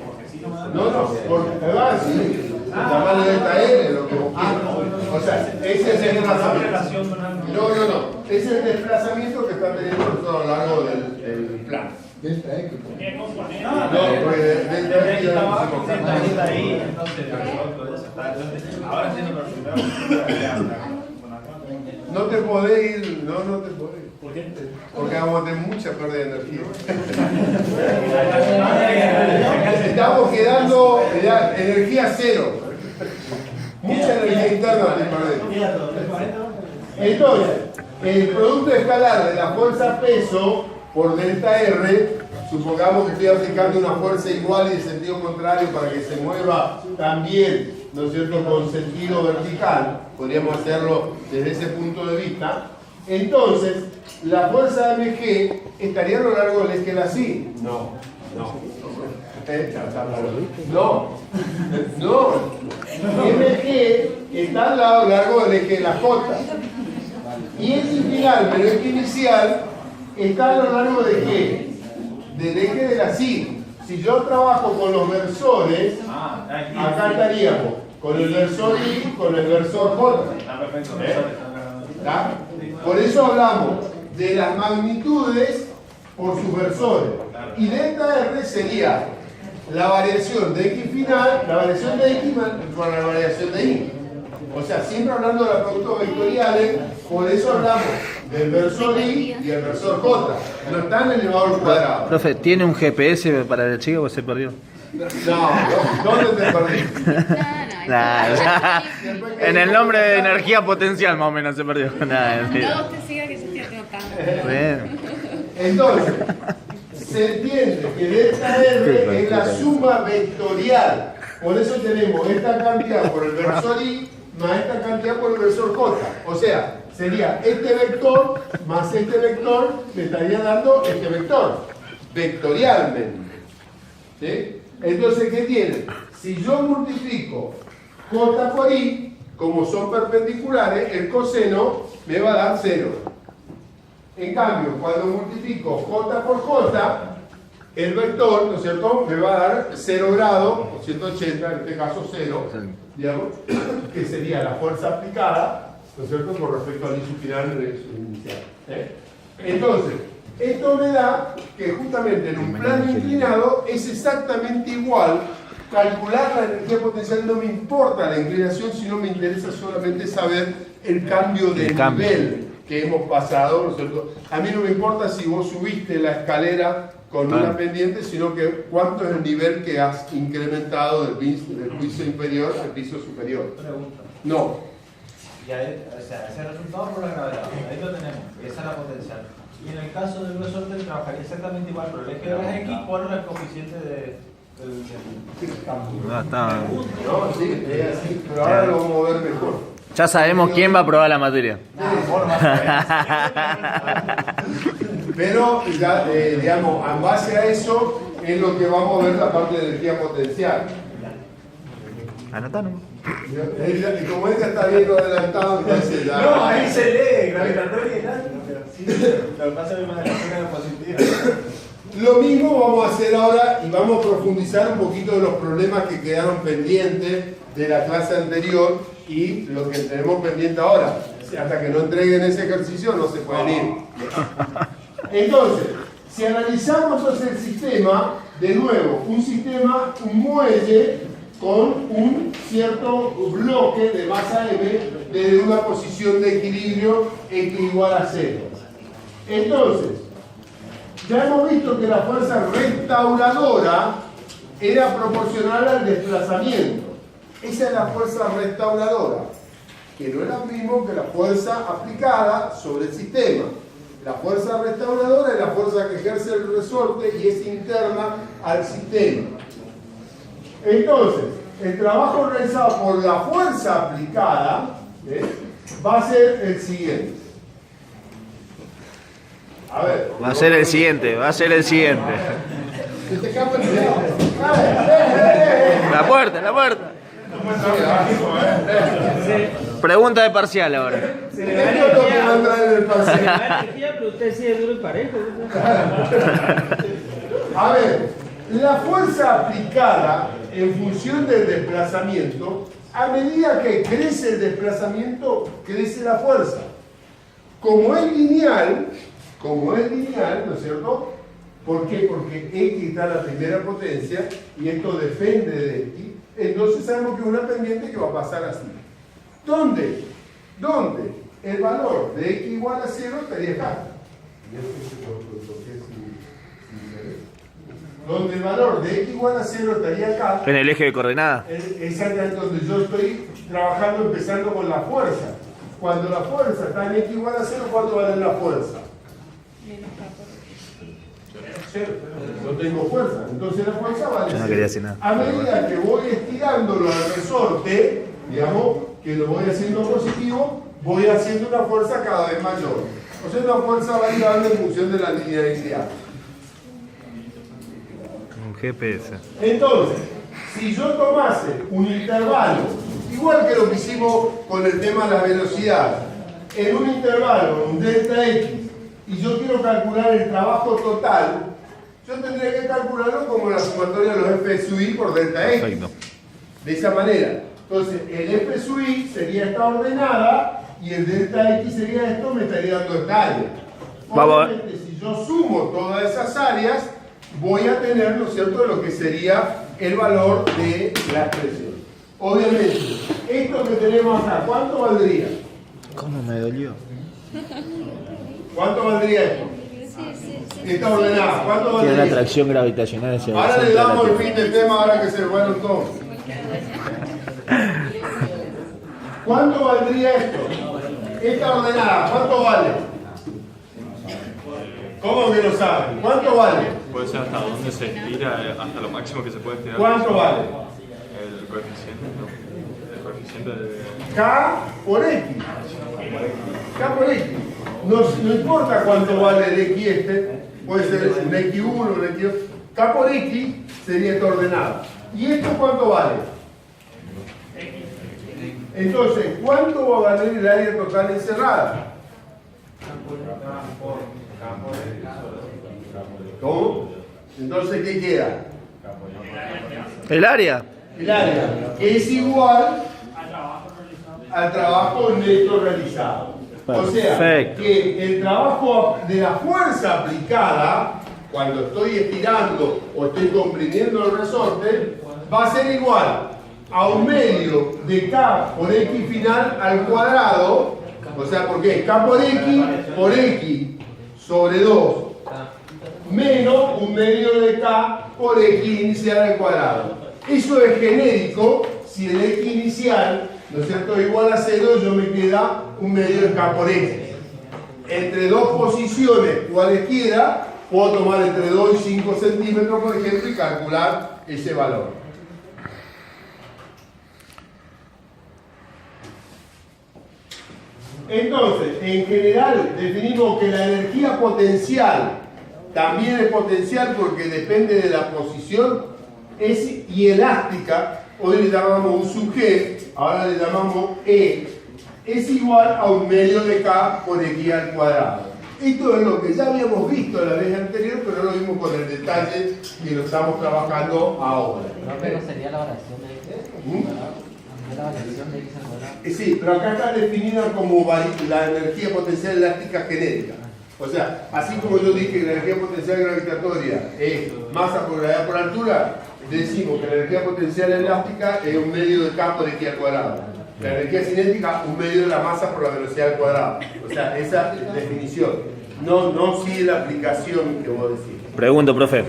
No, porque va así. Llamarle delta R, lo que vos quieras. O sea, ese es el desplazamiento. No. es el desplazamiento que está teniendo nosotros a lo largo del plano. Delta X. No, pues delta X Está ahí, entonces, ahora entiendo perfectamente. no te podés ir, no te podés ir. ¿Por qué? Porque vamos a tener mucha pérdida de energía. Estamos quedando energía cero. Mucha energía interna te perdés. Entonces, el producto escalar de la fuerza peso por delta R, supongamos que estoy aplicando una fuerza igual y de sentido contrario para que se mueva también, ¿no es cierto?, con sentido vertical, podríamos hacerlo desde ese punto de vista. Entonces, la fuerza mg estaría a lo largo del esquema así. No. MG está a lo largo del eje de la J. Y el final, pero el inicial, está a lo largo de qué? Del eje de la SI. Si yo trabajo con los versores, acá estaríamos con el versor I, con el versor J. ¿Está? Por eso hablamos de las magnitudes por sus versores. Y delta R sería la variación de X final, la variación de X con la variación de Y. O sea, siempre hablando de los productos vectoriales, por eso hablamos del versor I y el versor J. No están en el elevador cuadrado. Profe, ¿tiene un GPS para el chico o se perdió? No, ¿dónde te perdiste? En el nombre de energía potencial más o menos se perdió. No, usted siga que se estoy anotando. Entonces, se entiende que delta R es la suma vectorial. Por eso tenemos esta cantidad por el versor I más esta cantidad por el versor J. O sea, sería este vector más este vector, me estaría dando este vector, vectorialmente. ¿Sí? Entonces, ¿qué tiene? Si yo multiplico J por I, como son perpendiculares, el coseno me va a dar 0. En cambio, cuando multiplico J por J, el vector, ¿no es cierto?, me va a dar 0 grados, o 180, en este caso 0, digamos, que sería la fuerza aplicada, ¿no es cierto?, con respecto al inicio final inicial. Entonces, esto me da que justamente en un plano inclinado es exactamente igual. Calcular la energía potencial no me importa la inclinación, sino me interesa solamente saber el cambio de nivel que hemos pasado, ¿no es cierto? A mí no me importa si vos subiste la escalera con una pendiente, sino que cuánto es el nivel que has incrementado del piso inferior al piso superior. Pregunta. No. Y ahí, o sea, ese resultado por la gravedad, ahí lo tenemos, esa es la potencial. Y en el caso del resorte trabajaría exactamente igual, pero el eje de las X, ¿cuál es el coeficiente del cambio? No, está. No, sí, es así, pero ahora lo vamos a ver mejor. Ya sabemos quién va a aprobar la materia. Pero, ya, digamos, en base a eso es lo que vamos a ver la parte de energía potencial. Anotá, ¿no? Y como ella está bien adelantado, entonces ya... No, ahí se lee, gravitatoria y nada. Lo que pasa es que me da la positiva. Lo mismo vamos a hacer ahora y vamos a profundizar un poquito de los problemas que quedaron pendientes de la clase anterior y lo que tenemos pendiente ahora. Hasta que no entreguen ese ejercicio no se pueden ir. Entonces, si analizamos entonces el sistema, de nuevo, un sistema, un muelle con un cierto bloque de masa M desde una posición de equilibrio X igual a 0. Entonces, ya hemos visto que la fuerza restauradora era proporcional al desplazamiento. Esa es la fuerza restauradora, que no es lo mismo que la fuerza aplicada sobre el sistema. La fuerza restauradora es la fuerza que ejerce el resorte y es interna al sistema. Entonces, el trabajo realizado por la fuerza aplicada va a ser el siguiente. A ver. Va a ser el siguiente. La puerta. Pregunta de parcial ahora. Se le va a energía, pero usted sí es duro y parejo. A ver, la fuerza aplicada en función del desplazamiento, a medida que crece el desplazamiento, crece la fuerza. como es lineal, ¿no es cierto? ¿Por qué? Porque X está en la primera potencia y esto depende de X. Entonces sabemos que es una pendiente que va a pasar así. ¿Dónde? El valor de X igual a 0 estaría acá. Donde el valor de X igual a 0 estaría acá. En el eje de coordenadas. Exactamente donde yo estoy trabajando, empezando con la fuerza. Cuando la fuerza está en X igual a 0, ¿cuánto vale la fuerza? Cero. No tengo fuerza. Entonces la fuerza vale Yo no 0. quería decir nada. A medida que voy estirándolo al resorte, digamos, que lo voy haciendo positivo, voy haciendo una fuerza cada vez mayor. O sea, una fuerza variable en función de la linealidad. Un GPS. Entonces, si yo tomase un intervalo, igual que lo que hicimos con el tema de la velocidad, en un intervalo, un delta X, y yo quiero calcular el trabajo total, yo tendría que calcularlo como la sumatoria de los F sub I por delta X. Perfecto. De esa manera. Entonces, el F sub I sería esta ordenada y el delta X sería esto, me estaría dando esta área. Obviamente, si yo sumo todas esas áreas, voy a tener, ¿no es cierto?, lo que sería el valor de la expresión. Obviamente, esto que tenemos acá, ¿cuánto valdría? ¿Cómo me dolió? ¿Cuánto valdría esto? Esta ordenada, ¿cuánto Tiene una valdría? atracción gravitacional hacia Ahora le damos el fin del tema, ahora que se fueron todos. ¿Cuánto valdría esto? Esta ordenada, ¿cuánto vale? ¿Cómo que lo saben? ¿Cuánto vale? Puede ser hasta dónde se estira, hasta lo máximo que se puede estirar. ¿Cuánto vale? El coeficiente, ¿no? El coeficiente de... K por X. K por X. No importa cuánto vale el X este, puede ser un X1, un X2. K por X sería esta ordenada. ¿Y esto cuánto vale? Entonces, ¿cuánto va a valer el área total encerrada? ¿Cómo? Entonces, ¿qué queda? El área. El área, que es igual al trabajo neto realizado. O sea, Perfecto. que el trabajo de la fuerza aplicada, cuando estoy estirando o estoy comprimiendo el resorte, va a ser igual a un medio de K por X final al cuadrado. O sea, porque K por X sobre 2 menos un medio de K por X inicial al cuadrado. Eso es genérico. Si el X inicial, ¿no es cierto?, es igual a 0, yo me queda un medio de K por X. Entre dos posiciones cualesquiera, puedo tomar entre 2 y 5 centímetros, por ejemplo, y calcular ese valor. Entonces, en general, definimos que la energía potencial también es potencial porque depende de la posición y elástica. Hoy le llamamos un sub G, ahora le llamamos E. Es igual a un medio de K por X al cuadrado. Esto es lo que ya habíamos visto la vez anterior, pero no lo vimos con el detalle que lo estamos trabajando ahora. Pero sería la variación de X. La variación de X al cuadrado. Sí, pero acá está definida como la energía potencial elástica genérica. O sea, así como yo dije que la energía potencial gravitatoria es masa por gravedad por altura, decimos que la energía potencial elástica es un medio de K por X al cuadrado. La energía cinética, un medio de la masa por la velocidad al cuadrado. O sea, esa definición. No sigue la aplicación que vos decís. Pregunto, profe.